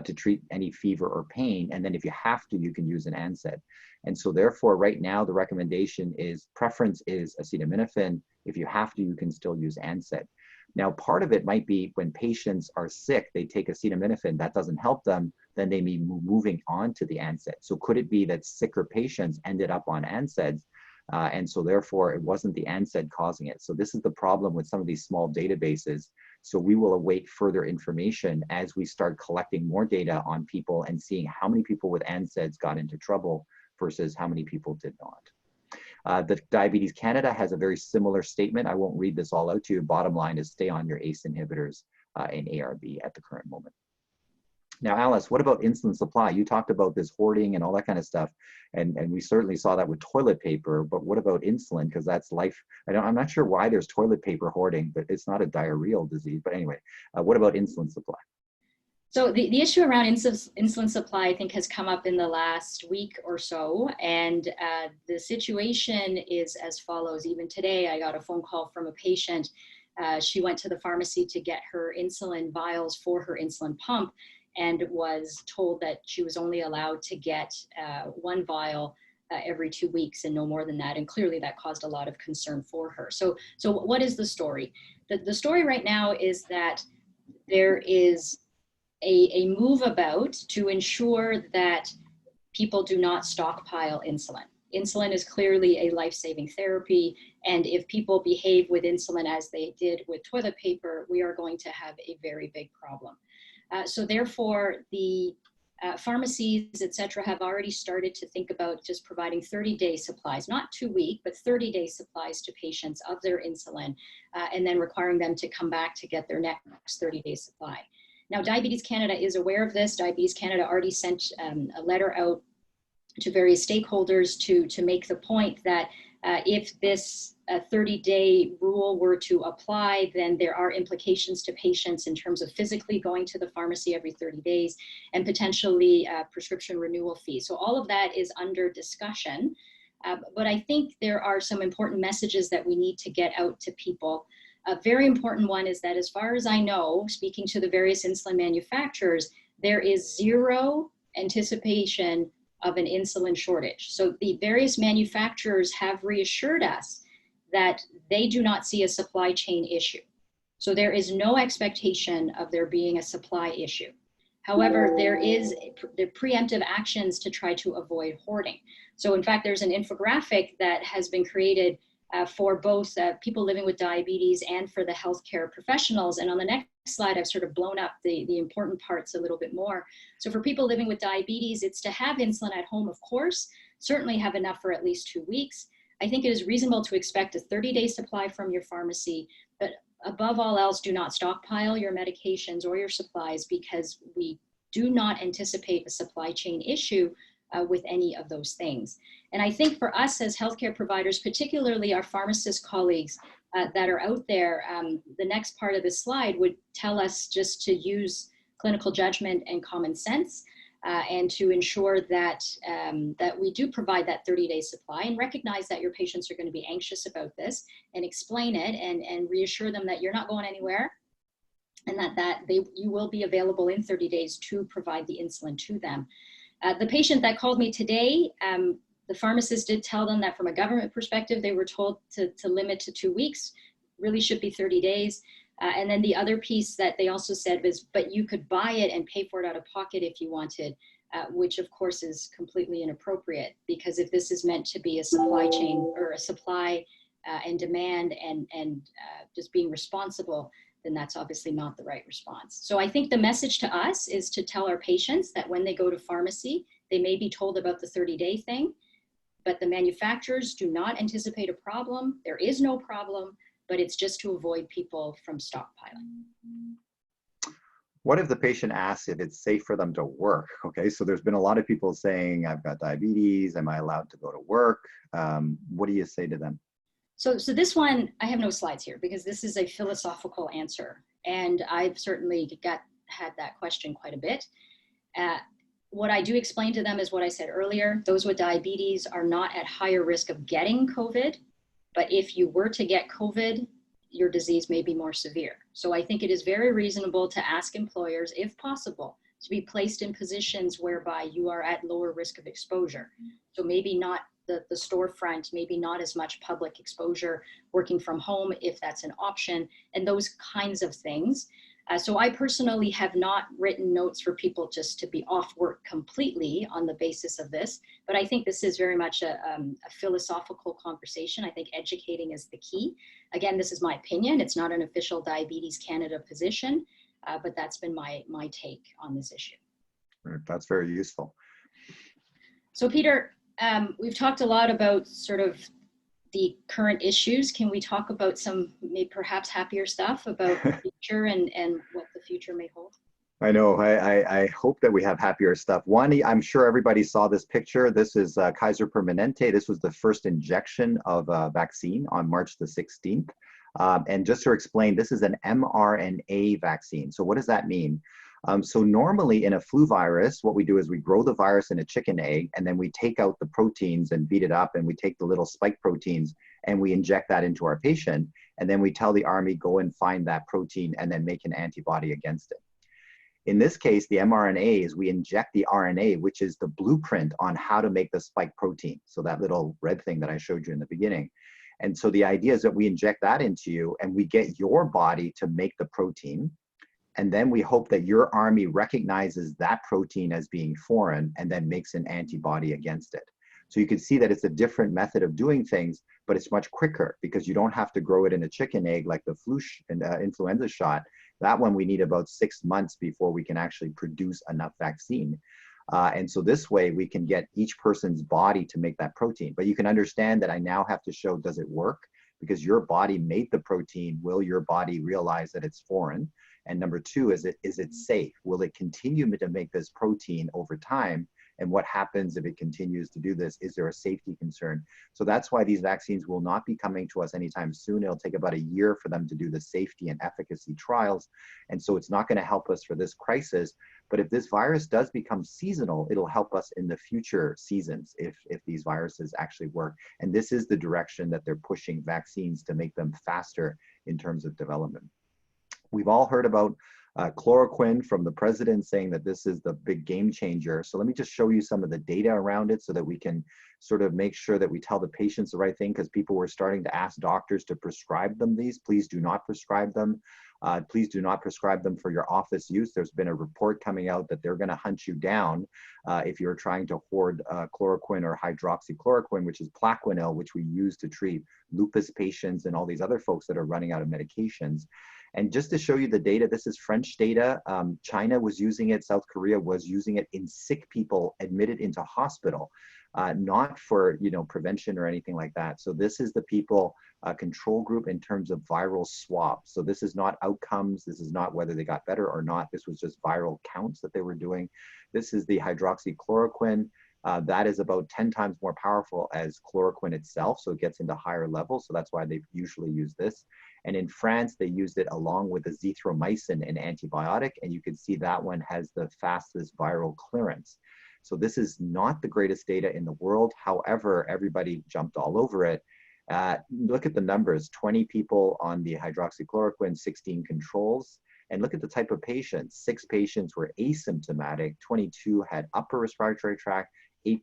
to treat any fever or pain. And then if you have to, you can use an NSAID. And so therefore right now the recommendation is preference is acetaminophen. If you have to, you can still use NSAID. Now, part of it might be when patients are sick, they take acetaminophen, that doesn't help them, then they may be moving on to the NSAID. So could it be that sicker patients ended up on NSAIDs, and so therefore it wasn't the NSAID causing it? So this is the problem with some of these small databases. So we will await further information as we start collecting more data on people and seeing how many people with NSAIDs got into trouble versus how many people did not. The Diabetes Canada has a very similar statement. I won't read this all out to you. Bottom line is stay on your ACE inhibitors and ARB at the current moment. Now, Alice, what about insulin supply? You talked about this hoarding and all that kind of stuff, and we certainly saw that with toilet paper, but what about insulin? Because that's life. I'm not sure why there's toilet paper hoarding, but it's not a diarrheal disease. But anyway, what about insulin supply? So the issue around insulin supply, I think, has come up in the last week or so. And the situation is as follows. Even today, I got a phone call from a patient. She went to the pharmacy to get her insulin vials for her insulin pump and was told that she was only allowed to get one vial every 2 weeks and no more than that. And clearly that caused a lot of concern for her. So what is the story? The story right now is that there is a move about to ensure that people do not stockpile insulin. Insulin is clearly a life-saving therapy, and if people behave with insulin as they did with toilet paper, we are going to have a very big problem. So therefore, the pharmacies, et cetera, have already started to think about just providing 30-day supplies, not 2 week, but 30-day supplies to patients of their insulin, and then requiring them to come back to get their next 30-day supply. Now, Diabetes Canada is aware of this. Diabetes Canada already sent a letter out to various stakeholders to make the point that if this 30-day rule were to apply, then there are implications to patients in terms of physically going to the pharmacy every 30 days and potentially prescription renewal fees. So all of that is under discussion. But I think there are some important messages that we need to get out to people. A very important one is that, as far as I know, speaking to the various insulin manufacturers, there is zero anticipation of an insulin shortage. So the various manufacturers have reassured us that they do not see a supply chain issue. So there is no expectation of there being a supply issue. However, there is the preemptive actions to try to avoid hoarding. So in fact, there's an infographic that has been created for both people living with diabetes and for the healthcare professionals. And on the next slide, I've sort of blown up the important parts a little bit more. So for people living with diabetes, it's to have insulin at home, of course, certainly have enough for at least 2 weeks. I think it is reasonable to expect a 30-day supply from your pharmacy, but above all else, do not stockpile your medications or your supplies, because we do not anticipate a supply chain issue with any of those things. And I think for us as healthcare providers, particularly our pharmacist colleagues that are out there, the next part of this slide would tell us just to use clinical judgment and common sense and to ensure that, that we do provide that 30-day supply, and recognize that your patients are going to be anxious about this, and explain it and reassure them that you're not going anywhere, and that you will be available in 30 days to provide the insulin to them. The patient that called me today, the pharmacist did tell them that from a government perspective, they were told to limit to 2 weeks, really should be 30 days. And then the other piece that they also said was, but you could buy it and pay for it out of pocket if you wanted, which of course is completely inappropriate, because if this is meant to be a supply chain or a supply and demand and just being responsible, then that's obviously not the right response. So I think the message to us is to tell our patients that when they go to pharmacy, they may be told about the 30-day thing, but the manufacturers do not anticipate a problem. There is no problem, but it's just to avoid people from stockpiling. What if the patient asks if it's safe for them to work? Okay, so there's been a lot of people saying, I've got diabetes, am I allowed to go to work? What do you say to them? So this one, I have no slides here because this is a philosophical answer. And I've certainly had that question quite a bit. What I do explain to them is what I said earlier. Those with diabetes are not at higher risk of getting COVID But if you were to get COVID, your disease may be more severe. So I think it is very reasonable to ask employers, if possible, to be placed in positions whereby you are at lower risk of exposure. So maybe not the storefront, maybe not as much public exposure, working from home if that's an option, and those kinds of things. So I personally have not written notes for people just to be off work completely on the basis of this, but I think this is very much a philosophical conversation. I think educating is the key. Again, this is my opinion. It's not an official Diabetes Canada position, but that's been my take on this issue. That's very useful. So Peter, we've talked a lot about sort of the current issues. Can we talk about some maybe perhaps happier stuff about the future and what the future may hold? I know. I hope that we have happier stuff. One, I'm sure everybody saw this picture. This is Kaiser Permanente. This was the first injection of a vaccine on March the 16th. And just to explain, this is an mRNA vaccine. So what does that mean? So normally in a flu virus, what we do is we grow the virus in a chicken egg, and then we take out the proteins and beat it up, and we take the little spike proteins and we inject that into our patient. And then we tell the army, go and find that protein and then make an antibody against it. In this case, the mRNA is we inject the RNA, which is the blueprint on how to make the spike protein. So that little red thing that I showed you in the beginning. And so the idea is that we inject that into you and we get your body to make the protein. And then we hope that your army recognizes that protein as being foreign and then makes an antibody against it. So you can see that it's a different method of doing things, but it's much quicker because you don't have to grow it in a chicken egg like the flu and influenza shot. That one we need about 6 months before we can actually produce enough vaccine. And so this way we can get each person's body to make that protein. But you can understand that I now have to show, does it work? Because your body made the protein, will your body realize that it's foreign? And number two, is it safe? Will it continue to make this protein over time? And what happens if it continues to do this? Is there a safety concern? So that's why these vaccines will not be coming to us anytime soon. It'll take about a year for them to do the safety and efficacy trials. And so it's not going to help us for this crisis. But if this virus does become seasonal, it'll help us in the future seasons if these viruses actually work. And this is the direction that they're pushing vaccines to make them faster in terms of development. We've all heard about chloroquine from the president saying that this is the big game changer. So let me just show you some of the data around it so that we can sort of make sure that we tell the patients the right thing, because people were starting to ask doctors to prescribe them these. Please do not prescribe them. Please do not prescribe them for your office use. There's been a report coming out that they're going to hunt you down if you're trying to hoard chloroquine or hydroxychloroquine, which is Plaquenil, which we use to treat lupus patients and all these other folks that are running out of medications. And just to show you the data, this is French data. China was using it, South Korea was using it in sick people admitted into hospital, not for prevention or anything like that. So this is the people control group in terms of viral swabs. So this is not outcomes. This is not whether they got better or not. This was just viral counts that they were doing. This is the hydroxychloroquine. That is about 10 times more powerful as chloroquine itself. So it gets into higher levels. So that's why they usually use this. And in France, they used it along with azithromycin, an antibiotic. And you can see that one has the fastest viral clearance. So this is not the greatest data in the world. However, everybody jumped all over it. Look at the numbers, 20 people on the hydroxychloroquine, 16 controls. And look at the type of patients. 6 patients were asymptomatic, 22 had upper respiratory tract, 8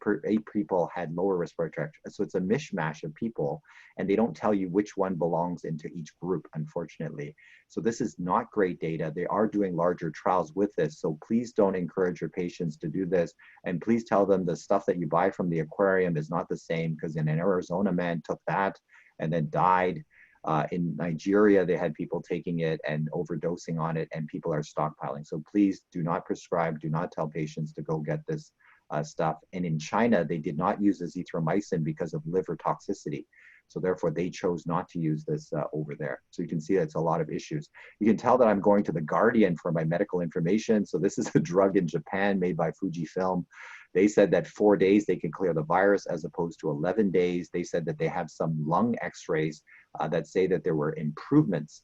people had lower respiratory tract. So it's a mishmash of people, and they don't tell you which one belongs into each group, unfortunately. So this is not great data. They are doing larger trials with this. So please don't encourage your patients to do this. And please tell them the stuff that you buy from the aquarium is not the same, because in Arizona, a man took that and then died. In Nigeria, they had people taking it and overdosing on it, and people are stockpiling. So please do not prescribe, do not tell patients to go get this stuff. And in China, they did not use azithromycin because of liver toxicity. So therefore, they chose not to use this over there. So you can see that's a lot of issues. You can tell that I'm going to The Guardian for my medical information. So this is a drug in Japan made by Fujifilm. They said that 4 days they can clear the virus as opposed to 11 days. They said that they have some lung x-rays that say that there were improvements.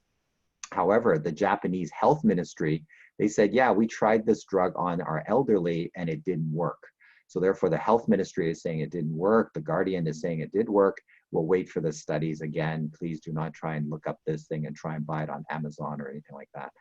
However, the Japanese health ministry, they said, yeah, we tried this drug on our elderly and it didn't work. So therefore, the health ministry is saying it didn't work. The Guardian is saying it did work. We'll wait for the studies. Again, please do not try and look up this thing and try and buy it on Amazon or anything like that.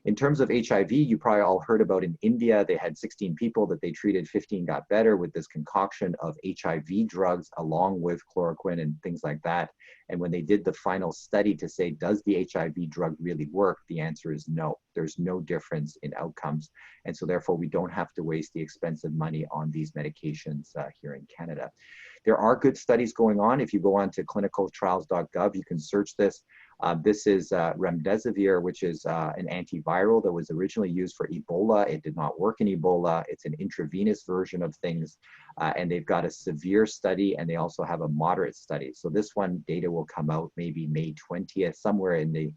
In terms of HIV, you probably all heard about in India, they had 16 people that they treated, 15 got better with this concoction of HIV drugs along with chloroquine and things like that. And when they did the final study to say, does the HIV drug really work? The answer is no. There's no difference in outcomes. And so therefore, we don't have to waste the expensive money on these medications here in Canada. There are good studies going on. If you go on to clinicaltrials.gov, you can search this. This is remdesivir, which is an antiviral that was originally used for Ebola. It did not work in Ebola. It's an intravenous version of things. And they've got a severe study, and they also have a moderate study. So this one, data will come out maybe May 20th, somewhere in the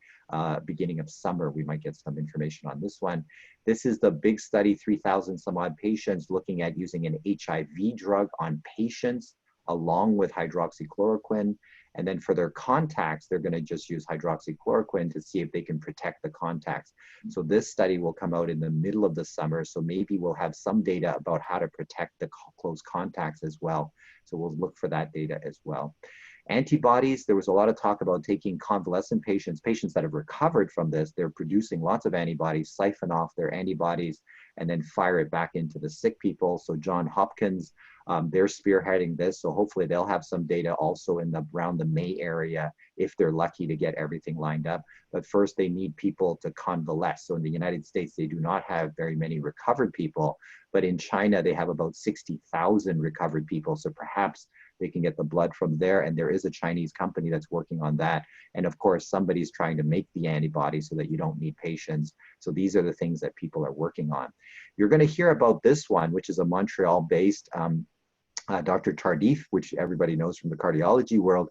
beginning of summer. We might get some information on this one. This is the big study, 3,000 some odd patients looking at using an HIV drug on patients along with hydroxychloroquine. And then for their contacts, they're going to just use hydroxychloroquine to see if they can protect the contacts. So this study will come out in the middle of the summer. So maybe we'll have some data about how to protect the close contacts as well. So we'll look for that data as well. Antibodies, there was a lot of talk about taking convalescent patients, patients that have recovered from this. They're producing lots of antibodies, siphon off their antibodies, and then fire it back into the sick people. So Johns Hopkins, they're spearheading this. So hopefully they'll have some data also in around the May area if they're lucky to get everything lined up. But first they need people to convalesce. So in the United States, they do not have very many recovered people, but in China, they have about 60,000 recovered people. So perhaps they can get the blood from there. And there is a Chinese company that's working on that. And of course, somebody's trying to make the antibody so that you don't need patients. So these are the things that people are working on. You're going to hear about this one, which is a Montreal-based Dr. Tardif, which everybody knows from the cardiology world.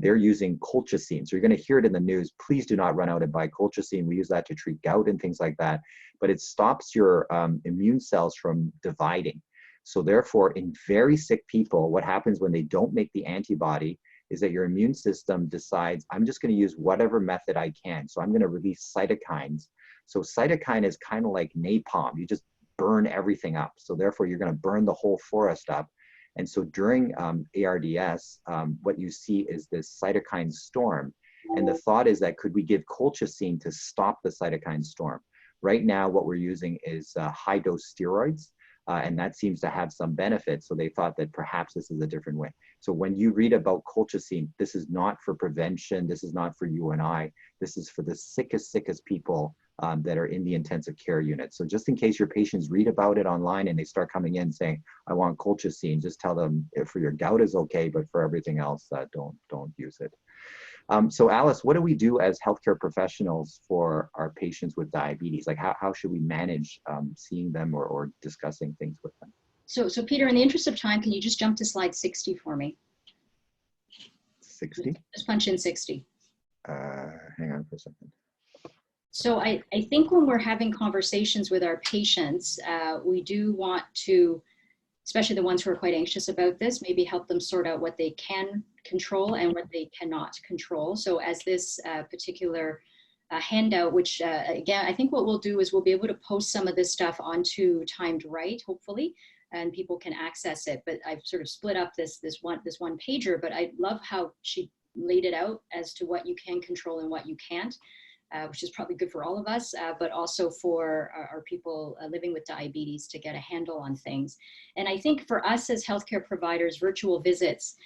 They're using colchicine. So you're going to hear it in the news. Please do not run out and buy colchicine. We use that to treat gout and things like that. But it stops your immune cells from dividing. So therefore, in very sick people, what happens when they don't make the antibody is that your immune system decides, I'm just going to use whatever method I can. So I'm going to release cytokines. So cytokine is kind of like napalm. You just burn everything up. So therefore, you're going to burn the whole forest up. And so during ARDS, what you see is this cytokine storm. And the thought is that could we give colchicine to stop the cytokine storm? Right now, what we're using is high-dose steroids. And that seems to have some benefits. So they thought that perhaps this is a different way. So when you read about colchicine, this is not for prevention. This is not for you and I. This is for the sickest people that are in the intensive care unit. So just in case your patients read about it online and they start coming in saying, I want colchicine, just tell them if for your gout is okay, but for everything else, don't use it. So Alice, what do we do as healthcare professionals for our patients with diabetes? Like how should we manage seeing them or discussing things with them? So Peter, in the interest of time, can you just jump to slide 60 for me? 60? Just punch in 60. Hang on for a second. So I think when we're having conversations with our patients, we do want to, especially the ones who are quite anxious about this, maybe help them sort out what they can control and what they cannot control. So as this particular handout, which again, I think what we'll do is we'll be able to post some of this stuff onto Timed Right, hopefully, and people can access it. But I've sort of split up this one pager, but I love how she laid it out as to what you can control and what you can't. Which is probably good for all of us, but also for our people living with diabetes to get a handle on things. And I think for us as healthcare providers, virtual visits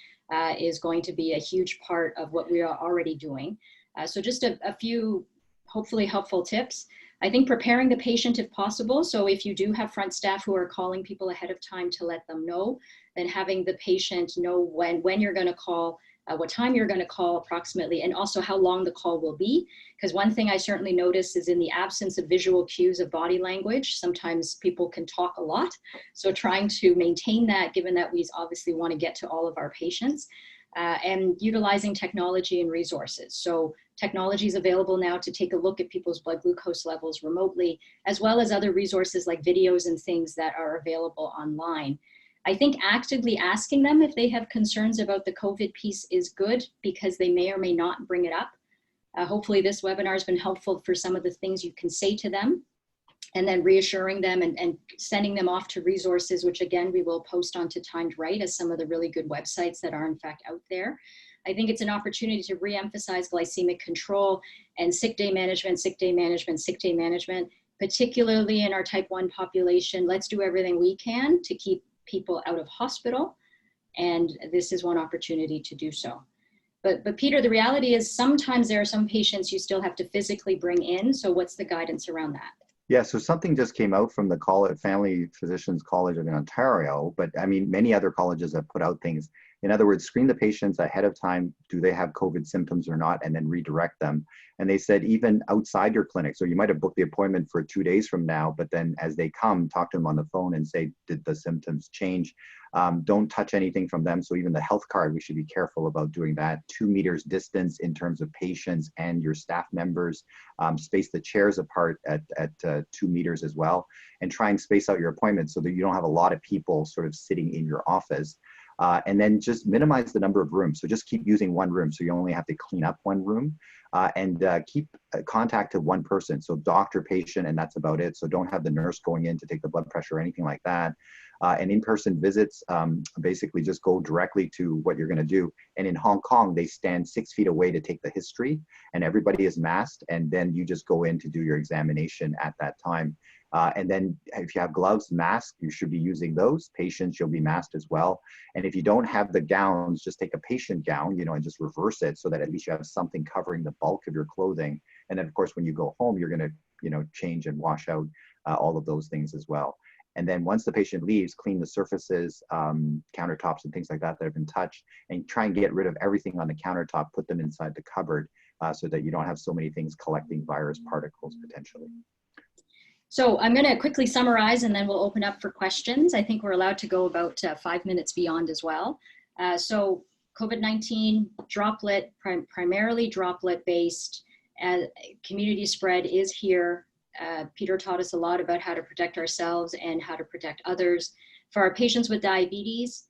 is going to be a huge part of what we are already doing. So just a few hopefully helpful tips. I think preparing the patient if possible. So if you do have front staff who are calling people ahead of time to let them know, then having the patient know when you're going to call, what time you're going to call approximately, and also how long the call will be. Because one thing I certainly notice is in the absence of visual cues of body language, sometimes people can talk a lot. So trying to maintain that, given that we obviously want to get to all of our patients, and utilizing technology and resources. So technology is available now to take a look at people's blood glucose levels remotely, as well as other resources like videos and things that are available online. I think actively asking them if they have concerns about the COVID piece is good because they may or may not bring it up. Hopefully this webinar has been helpful for some of the things you can say to them. and then reassuring them and sending them off to resources, which again, we will post onto Timed Right as some of the really good websites that are in fact out there. I think it's an opportunity to reemphasize glycemic control and sick day management, sick day management, sick day management, particularly in our type 1 population. Let's do everything we can to keep people out of hospital. And this is one opportunity to do so. But Peter, the reality is sometimes there are some patients you still have to physically bring in. So what's the guidance around that? Yeah, so something just came out from the Family Physicians College of Ontario, but I mean, many other colleges have put out things. In other words, screen the patients ahead of time. Do they have COVID symptoms or not? And then redirect them. And they said even outside your clinic. So you might have booked the appointment for 2 days from now, but then as they come, talk to them on the phone and say, did the symptoms change? Don't touch anything from them. So even the health card, we should be careful about doing that. 2 meters distance in terms of patients and your staff members. Space the chairs apart at 2 meters as well. And try and space out your appointments so that you don't have a lot of people sort of sitting in your office. And then just minimize the number of rooms. So just keep using one room. So you only have to clean up one room and keep contact to one person. So doctor, patient, and that's about it. So don't have the nurse going in to take the blood pressure or anything like that. And in-person visits, basically just go directly to what you're gonna do. And in Hong Kong, they stand 6 feet away to take the history and everybody is masked. And then you just go in to do your examination at that time. And then if you have gloves, masks, you should be using those. Patients, you'll be masked as well. And if you don't have the gowns, just take a patient gown, and just reverse it so that at least you have something covering the bulk of your clothing. And then of course, when you go home, you're gonna, change and wash out all of those things as well. And then once the patient leaves, clean the surfaces, countertops and things like that have been touched, and try and get rid of everything on the countertop, put them inside the cupboard so that you don't have so many things collecting virus particles potentially. So I'm going to quickly summarize and then we'll open up for questions. I think we're allowed to go about 5 minutes beyond as well. So COVID-19 droplet, primarily droplet based, community spread is here. Peter taught us a lot about how to protect ourselves and how to protect others. For our patients with diabetes,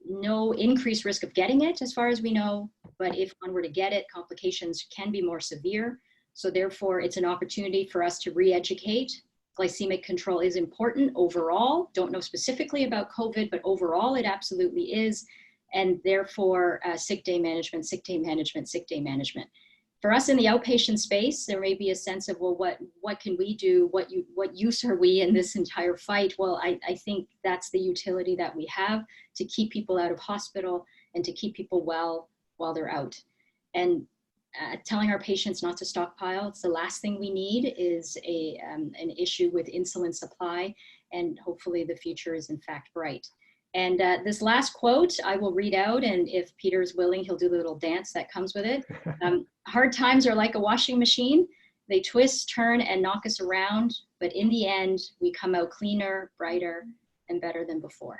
no increased risk of getting it as far as we know, but if one were to get it, complications can be more severe. So therefore, it's an opportunity for us to re-educate. Glycemic control is important overall. Don't know specifically about COVID, but overall it absolutely is. And therefore, sick day management, sick day management, sick day management. For us in the outpatient space, there may be a sense of, well, what can we do? What use are we in this entire fight? Well, I think that's the utility that we have to keep people out of hospital and to keep people well while they're out. And telling our patients not to stockpile. It's the last thing we need is an issue with insulin supply, and hopefully the future is in fact bright. And this last quote I will read out, and if Peter's willing, he'll do the little dance that comes with it. Hard times are like a washing machine. They twist, turn, and knock us around, but in the end, we come out cleaner, brighter, and better than before.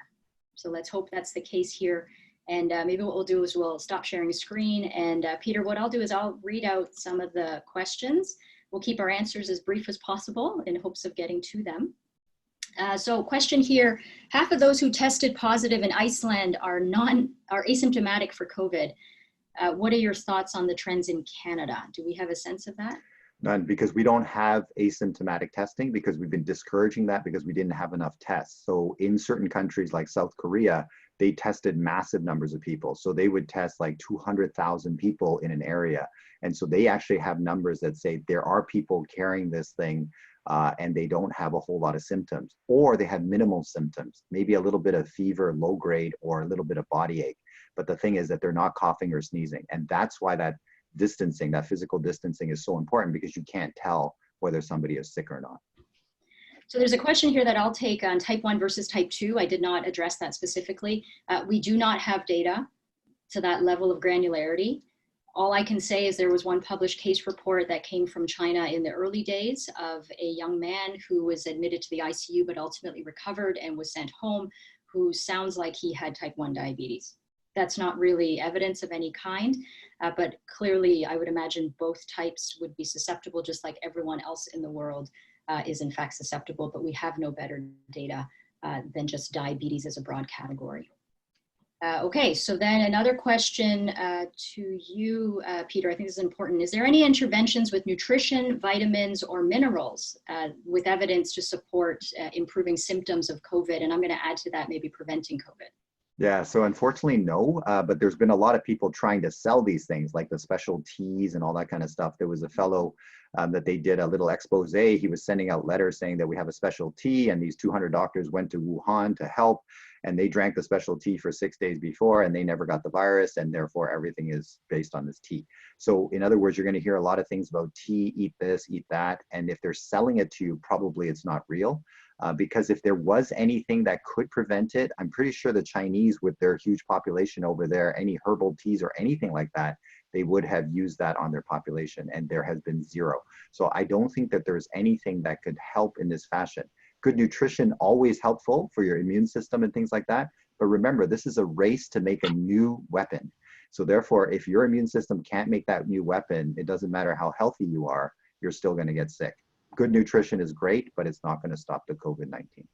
So let's hope that's the case here. And maybe what we'll do is we'll stop sharing screen. And Peter, what I'll do is I'll read out some of the questions. We'll keep our answers as brief as possible in hopes of getting to them. So question here, half of those who tested positive in Iceland are asymptomatic for COVID. What are your thoughts on the trends in Canada? Do we have a sense of that? None, because we don't have asymptomatic testing, because we've been discouraging that because we didn't have enough tests. So in certain countries like South Korea, they tested massive numbers of people. So they would test like 200,000 people in an area. And so they actually have numbers that say there are people carrying this thing and they don't have a whole lot of symptoms, or they have minimal symptoms, maybe a little bit of fever, low grade, or a little bit of body ache. But the thing is that they're not coughing or sneezing. And that's why that distancing, that physical distancing is so important, because you can't tell whether somebody is sick or not. So there's a question here that I'll take on type 1 versus type 2. I did not address that specifically. We do not have data to that level of granularity. All I can say is there was one published case report that came from China in the early days of a young man who was admitted to the ICU but ultimately recovered and was sent home, who sounds like he had type 1 diabetes. That's not really evidence of any kind, but clearly I would imagine both types would be susceptible, just like everyone else in the world is in fact susceptible, but we have no better data than just diabetes as a broad category. Okay, so then another question to you, Peter, I think this is important. Is there any interventions with nutrition, vitamins, or minerals with evidence to support improving symptoms of COVID? And I'm going to add to that, maybe preventing COVID. Yeah, so unfortunately, no, but there's been a lot of people trying to sell these things like the special teas and all that kind of stuff. There was a fellow that they did a little expose. He was sending out letters saying that we have a special tea, and these 200 doctors went to Wuhan to help, and they drank the special tea for 6 days before, and they never got the virus, and therefore everything is based on this tea. So in other words, you're going to hear a lot of things about tea, eat this, eat that, and if they're selling it to you, probably it's not real. Because if there was anything that could prevent it, I'm pretty sure the Chinese, with their huge population over there, any herbal teas or anything like that, they would have used that on their population, and there has been zero. So I don't think that there's anything that could help in this fashion. Good nutrition, always helpful for your immune system and things like that. But remember, this is a race to make a new weapon. So therefore, if your immune system can't make that new weapon, it doesn't matter how healthy you are, you're still going to get sick. Good nutrition is great, but it's not going to stop the COVID-19.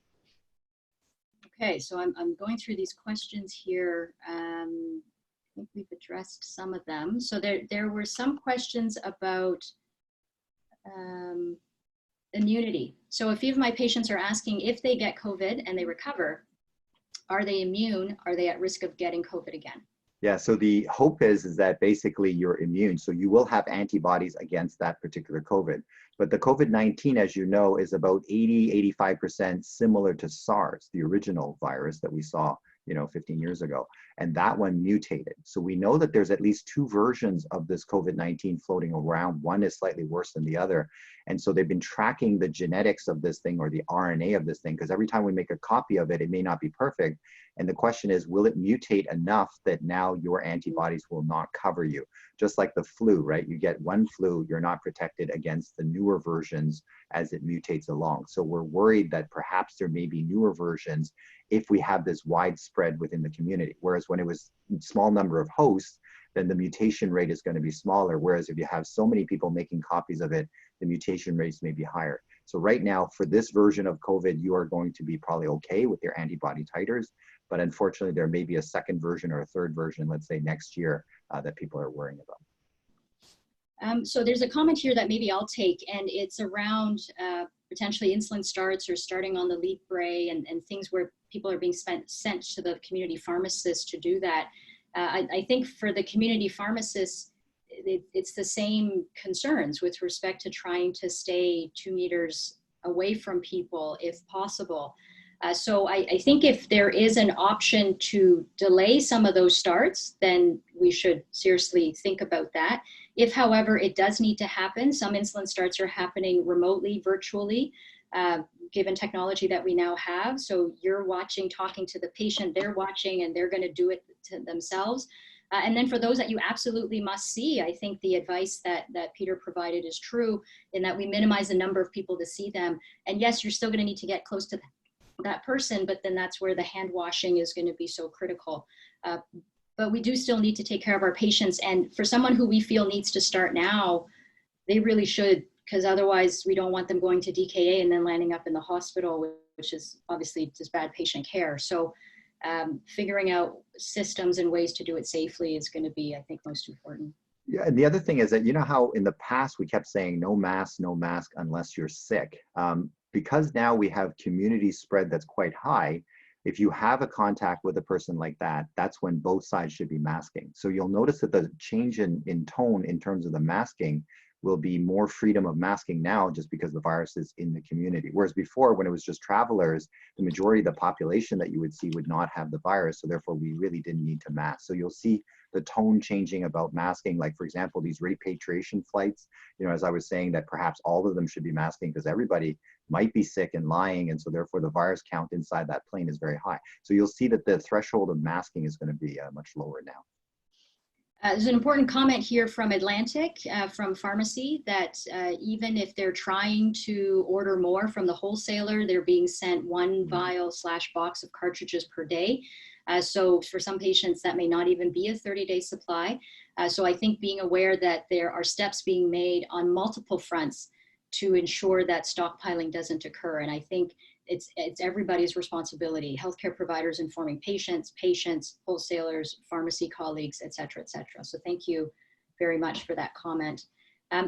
Okay, so I'm going through these questions here. I think we've addressed some of them. So there were some questions about immunity. So a few of my patients are asking if they get COVID and they recover, are they immune? Are they at risk of getting COVID again? Yeah, so the hope is that basically you're immune. So you will have antibodies against that particular COVID. But the COVID-19, as you know, is about 85% similar to SARS, the original virus that we saw, 15 years ago. And that one mutated. So we know that there's at least 2 versions of this COVID-19 floating around. One is slightly worse than the other. And so they've been tracking the genetics of this thing, or the RNA of this thing, because every time we make a copy of it, it may not be perfect. And the question is, will it mutate enough that now your antibodies will not cover you? Just like the flu, right? You get one flu, you're not protected against the newer versions as it mutates along. So we're worried that perhaps there may be newer versions if we have this widespread within the community. Whereas when it was a small number of hosts, then the mutation rate is going to be smaller. Whereas if you have so many people making copies of it, the mutation rates may be higher. So right now, for this version of COVID, you are going to be probably okay with your antibody titers. But unfortunately, there may be a second version or a third version, let's say next year, that people are worrying about. So there's a comment here that maybe I'll take, and it's around potentially insulin starts or starting on the Libre and things where people are being sent to the community pharmacists to do that. I think for the community pharmacists, it's the same concerns with respect to trying to stay 2 meters away from people if possible. So I think if there is an option to delay some of those starts, then we should seriously think about that. If, however, it does need to happen, some insulin starts are happening remotely, virtually, given technology that we now have. So you're watching, talking to the patient, they're watching, and they're going to do it to themselves. And then for those that you absolutely must see, I think the advice that Peter provided is true in that we minimize the number of people to see them. And yes, you're still going to need to get close to that person, but then that's where the hand washing is going to be so critical. But we do still need to take care of our patients. And for someone who we feel needs to start now, they really should, because otherwise we don't want them going to DKA and then landing up in the hospital, which is obviously just bad patient care. So figuring out systems and ways to do it safely is going to be, I think, most important. Yeah, and the other thing is that, you know how in the past we kept saying no mask unless you're sick. Because now we have community spread that's quite high, if you have a contact with a person like that, that's when both sides should be masking. So you'll notice that the change in tone in terms of the masking will be more freedom of masking now just because the virus is in the community. Whereas before, when it was just travelers, the majority of the population that you would see would not have the virus. So therefore, we really didn't need to mask. So you'll see the tone changing about masking. Like, for example, these repatriation flights, as I was saying, that perhaps all of them should be masking because everybody might be sick and lying. And so therefore, the virus count inside that plane is very high. So you'll see that the threshold of masking is going to be much lower now. There's an important comment here from Atlantic, from pharmacy, that even if they're trying to order more from the wholesaler, they're being sent 1 vial/box of cartridges per day. So for some patients, that may not even be a 30-day supply. So I think being aware that there are steps being made on multiple fronts to ensure that stockpiling doesn't occur. And I think it's everybody's responsibility. Healthcare providers informing patients, wholesalers, pharmacy colleagues, et cetera, et cetera. So thank you very much for that comment.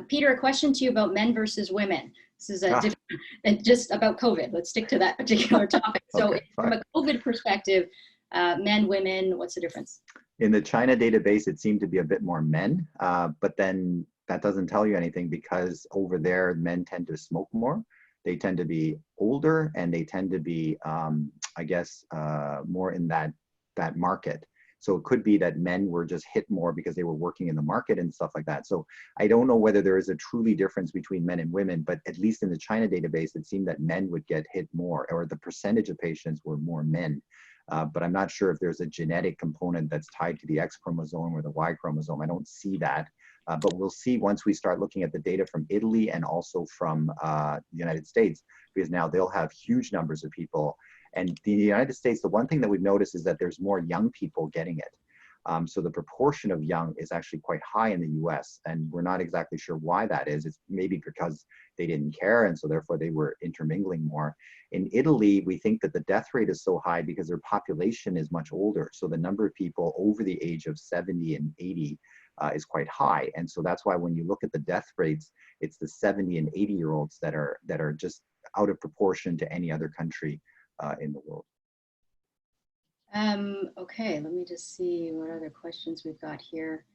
Peter, a question to you about men versus women. This is a different, just about COVID. Let's stick to that particular topic. So Okay, from a COVID perspective, men, women, what's the difference? In the China database, it seemed to be a bit more men, but then that doesn't tell you anything because over there, men tend to smoke more. They tend to be older and they tend to be, I guess, more in that market. So it could be that men were just hit more because they were working in the market and stuff like that. So I don't know whether there is a truly difference between men and women, but at least in the China database, it seemed that men would get hit more, or the percentage of patients were more men. But I'm not sure if there's a genetic component that's tied to the X chromosome or the Y chromosome. I don't see that. But we'll see once we start looking at the data from Italy and also from the United States, because now they'll have huge numbers of people. And the United States, the one thing that we've noticed is that there's more young people getting it. So the proportion of young is actually quite high in the US, and we're not exactly sure why that is. It's maybe because they didn't care, and so therefore they were intermingling more. In Italy, we think that the death rate is so high because their population is much older. So the number of people over the age of 70 and 80 is quite high. And so that's why when you look at the death rates, it's the 70 and 80-year-olds that are just out of proportion to any other country in the world. Okay, let me just see what other questions we've got here.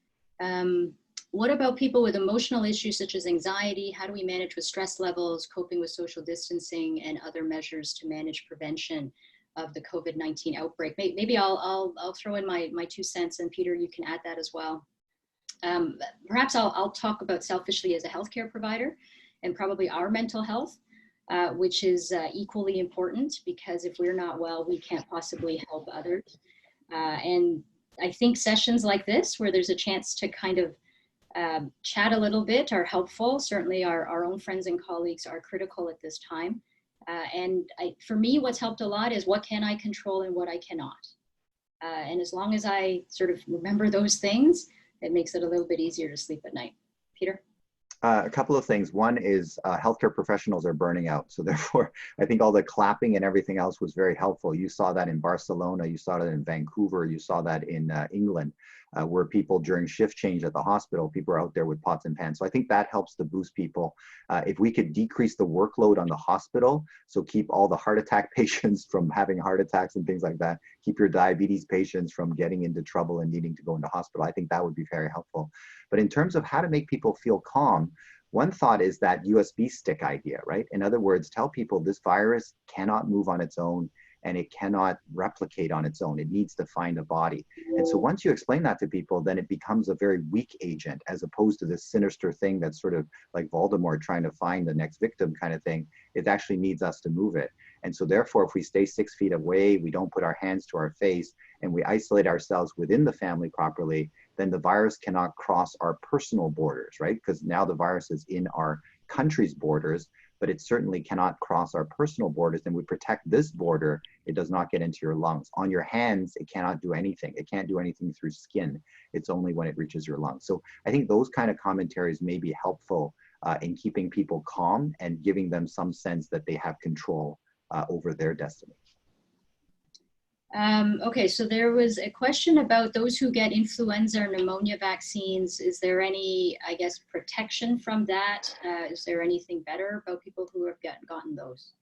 What about people with emotional issues such as anxiety? How do we manage with stress levels, coping with social distancing, and other measures to manage prevention of the COVID-19 outbreak? Maybe I'll throw in my 2 cents, and Peter, you can add that as well. Perhaps I'll talk about selfishly as a healthcare provider and probably our mental health. Which is equally important, because if we're not well, we can't possibly help others. And I think sessions like this, where there's a chance to kind of chat a little bit, are helpful. Certainly our own friends and colleagues are critical at this time. And for me, what's helped a lot is what can I control and what I cannot. And as long as I sort of remember those things, it makes it a little bit easier to sleep at night. Peter? A couple of things. One is healthcare professionals are burning out. So therefore, I think all the clapping and everything else was very helpful. You saw that in Barcelona, you saw that in Vancouver, you saw that in England, where people during shift change at the hospital, people are out there with pots and pans. So I think that helps to boost people. If we could decrease the workload on the hospital, so keep all the heart attack patients from having heart attacks and things like that, keep your diabetes patients from getting into trouble and needing to go into hospital, I think that would be very helpful. But in terms of how to make people feel calm, one thought is that USB stick idea, right? In other words, tell people this virus cannot move on its own and it cannot replicate on its own. It needs to find a body. And so once you explain that to people, then it becomes a very weak agent, as opposed to this sinister thing that's sort of like Voldemort trying to find the next victim kind of thing. It actually needs us to move it. And so therefore, if we stay 6 feet away, we don't put our hands to our face, and we isolate ourselves within the family properly, then the virus cannot cross our personal borders, right? Because now the virus is in our country's borders, but it certainly cannot cross our personal borders. And we protect this border, it does not get into your lungs. On your hands, it cannot do anything. It can't do anything through skin. It's only when it reaches your lungs. So I think those kind of commentaries may be helpful in keeping people calm and giving them some sense that they have control over their destiny. Okay, so there was a question about those who get influenza or pneumonia vaccines. Is there any, I guess, protection from that? Is there anything better about people who have gotten those?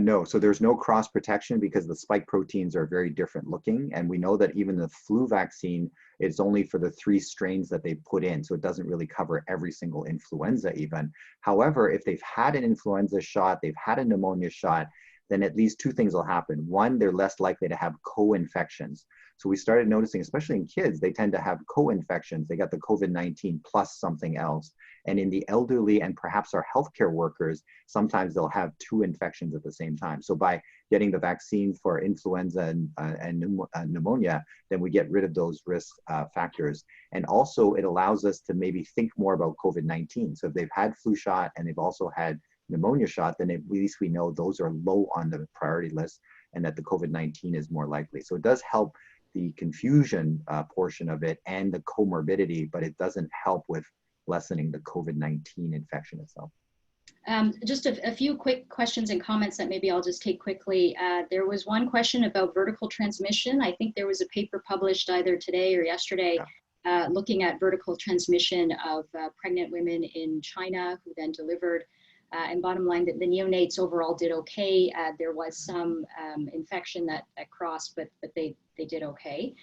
No, so there's no cross protection because the spike proteins are very different looking. And we know that even the flu vaccine, it's only for the 3 strains that they put in. So it doesn't really cover every single influenza even. However, if they've had an influenza shot, they've had a pneumonia shot, then at least 2 things will happen. One, they're less likely to have co-infections. So we started noticing, especially in kids, they tend to have co-infections. They got the COVID-19 plus something else. And in the elderly and perhaps our healthcare workers, sometimes they'll have 2 infections at the same time. So by getting the vaccine for influenza and pneumonia, then we get rid of those risk factors. And also it allows us to maybe think more about COVID-19. So if they've had flu shot and they've also had pneumonia shot, then at least we know those are low on the priority list and that the COVID-19 is more likely. So it does help the confusion portion of it and the comorbidity, but it doesn't help with lessening the COVID-19 infection itself. Just a few quick questions and comments that maybe I'll just take quickly. There was one question about vertical transmission. I think there was a paper published either today or yesterday looking at vertical transmission of pregnant women in China who then delivered. And bottom line, that the neonates overall did okay. There was some infection that crossed, but they did okay.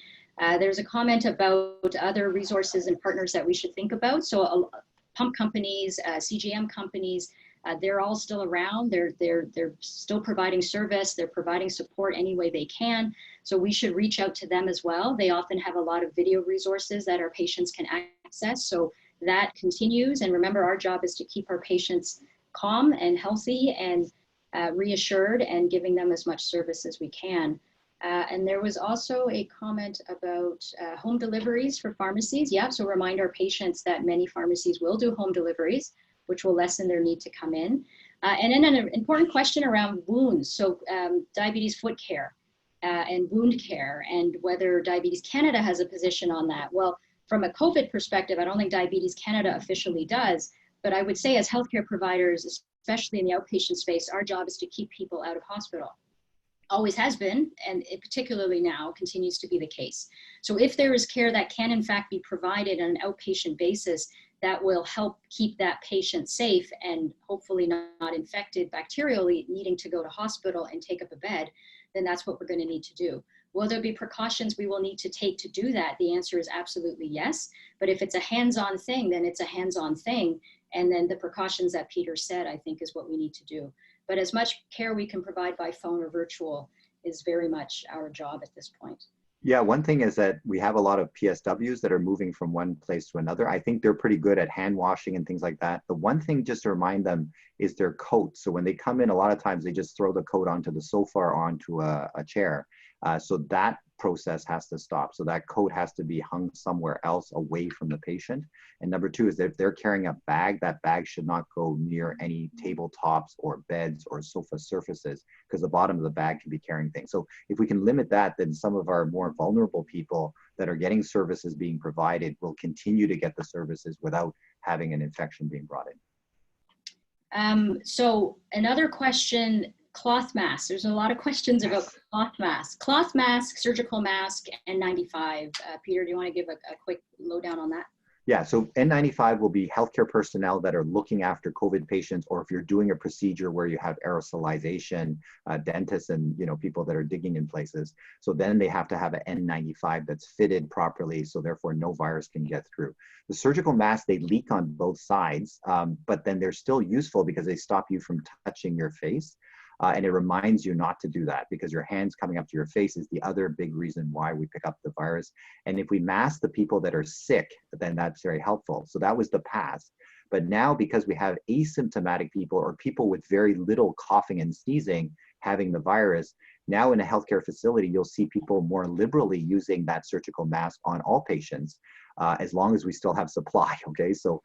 There's a comment about other resources and partners that we should think about. So pump companies, CGM companies, they're all still around. They're still providing service. They're providing support any way they can. So we should reach out to them as well. They often have a lot of video resources that our patients can access. So that continues. And remember, our job is to keep our patients calm and healthy and reassured and giving them as much service as we can. And there was also a comment about home deliveries for pharmacies. Yeah, so remind our patients that many pharmacies will do home deliveries, which will lessen their need to come in. And then an important question around wounds. So diabetes foot care and wound care, and whether Diabetes Canada has a position on that. Well, from a COVID perspective, I don't think Diabetes Canada officially does, but I would say as healthcare providers, especially in the outpatient space, our job is to keep people out of hospital. Always has been, and it particularly now continues to be the case. So if there is care that can in fact be provided on an outpatient basis that will help keep that patient safe and hopefully not infected bacterially, needing to go to hospital and take up a bed, then that's what we're going to need to do. Will there be precautions we will need to take to do that? The answer is absolutely yes. But if it's a hands-on thing, then it's a hands-on thing. And then the precautions that Peter said, I think, is what we need to do. But as much care we can provide by phone or virtual is very much our job at this point. Yeah, one thing is that we have a lot of PSWs that are moving from one place to another. I think they're pretty good at hand washing and things like that. The one thing just to remind them is their coat. So when they come in, a lot of times they just throw the coat onto the sofa or onto a chair. So that process has to stop. So that coat has to be hung somewhere else away from the patient. And number two is that if they're carrying a bag, that bag should not go near any tabletops or beds or sofa surfaces, because the bottom of the bag can be carrying things. So if we can limit that, then some of our more vulnerable people that are getting services being provided will continue to get the services without having an infection being brought in. So another question, cloth masks. There's a lot of questions about cloth masks. Cloth mask, surgical mask, N95. Peter, do you want to give a quick lowdown on that? Yeah, so N95 will be healthcare personnel that are looking after COVID patients, or if you're doing a procedure where you have aerosolization, dentists and people that are digging in places. So then they have to have an N95 that's fitted properly, so therefore no virus can get through. The surgical masks, they leak on both sides, but then they're still useful because they stop you from touching your face. And it reminds you not to do that, because your hands coming up to your face is the other big reason why we pick up the virus. And if we mask the people that are sick, then that's very helpful. So that was the past. But now, because we have asymptomatic people or people with very little coughing and sneezing having the virus, now in a healthcare facility, you'll see people more liberally using that surgical mask on all patients, as long as we still have supply, okay? So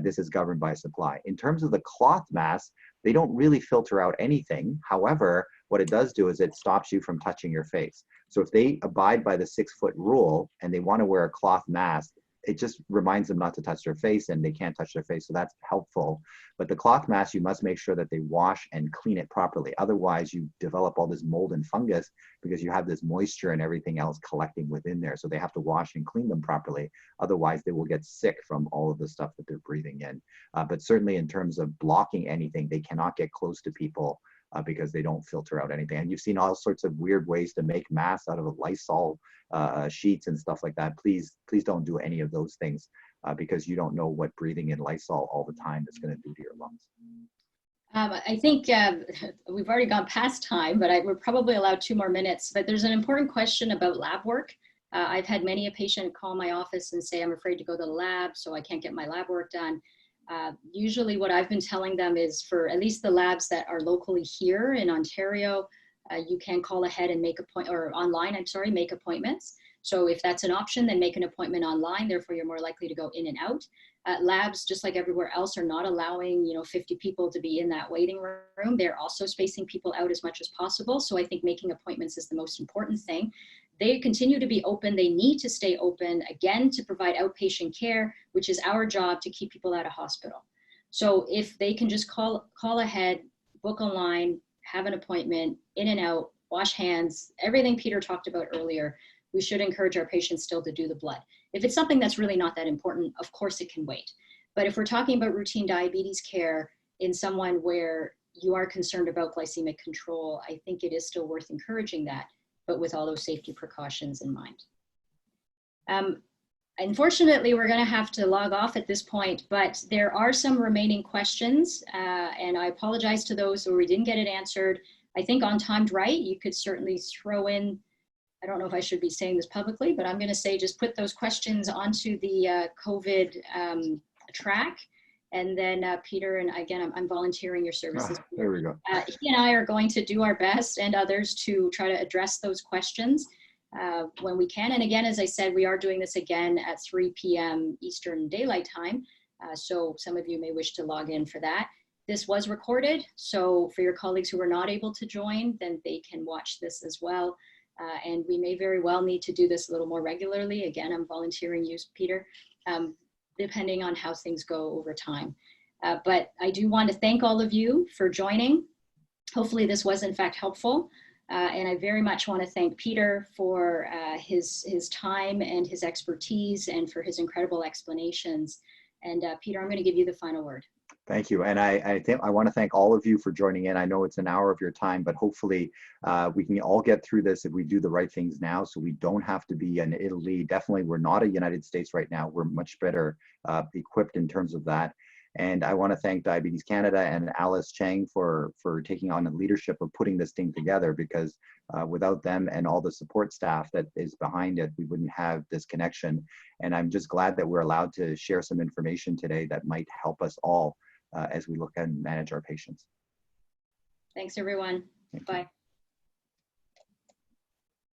this is governed by supply. In terms of the cloth mask, they don't really filter out anything. However, what it does do is it stops you from touching your face. So if they abide by the 6-foot rule and they want to wear a cloth mask, it just reminds them not to touch their face, and they can't touch their face. So that's helpful. But the cloth mask, you must make sure that they wash and clean it properly. Otherwise, you develop all this mold and fungus because you have this moisture and everything else collecting within there. So they have to wash and clean them properly. Otherwise, they will get sick from all of the stuff that they're breathing in. But certainly in terms of blocking anything, they cannot get close to people because they don't filter out anything. And you've seen all sorts of weird ways to make masks out of Lysol sheets and stuff like that. Please don't do any of those things because you don't know what breathing in Lysol all the time is going to do to your lungs. I think we've already gone past time, but we're probably allowed 2 more minutes. But there's an important question about lab work. I've had many a patient call my office and say, I'm afraid to go to the lab, so I can't get my lab work done. Usually what I've been telling them is, for at least the labs that are locally here in Ontario, you can call ahead and make make appointments. So if that's an option, then make an appointment online. Therefore, you're more likely to go in and out. Labs, just like everywhere else, are not allowing 50 people to be in that waiting room. They're also spacing people out as much as possible. So I think making appointments is the most important thing. They continue to be open. They need to stay open, again, to provide outpatient care, which is our job to keep people out of hospital. So if they can just call ahead, book online, have an appointment, in and out, wash hands, everything Peter talked about earlier, we should encourage our patients still to do the blood. If it's something that's really not that important, of course it can wait. But if we're talking about routine diabetes care in someone where you are concerned about glycemic control, I think it is still worth encouraging that, but with all those safety precautions in mind. Unfortunately, we're going to have to log off at this point, but there are some remaining questions, and I apologize to those where we didn't get it answered. I think on Timed Right, you could certainly throw in, I don't know if I should be saying this publicly, but I'm going to say just put those questions onto the COVID track. And then Peter, and again, I'm volunteering your services. There we go. He and I are going to do our best, and others, to try to address those questions when we can. And again, as I said, we are doing this again at 3 p.m. Eastern Daylight Time. So some of you may wish to log in for that. This was recorded, so for your colleagues who were not able to join, then they can watch this as well. And we may very well need to do this a little more regularly. Again, I'm volunteering you, Peter, depending on how things go over time. But I do want to thank all of you for joining. Hopefully this was in fact helpful. And I very much want to thank Peter for his time and his expertise and for his incredible explanations. And Peter, I'm going to give you the final word. Thank you. And I think I want to thank all of you for joining in. I know it's an hour of your time, but hopefully we can all get through this if we do the right things now, so we don't have to be in Italy. Definitely, we're not a United States right now. We're much better equipped in terms of that. And I want to thank Diabetes Canada and Alice Cheng for taking on the leadership of putting this thing together, because without them and all the support staff that is behind it, we wouldn't have this connection. And I'm just glad that we're allowed to share some information today that might help us all as we look and manage our patients. Thanks, everyone. Bye.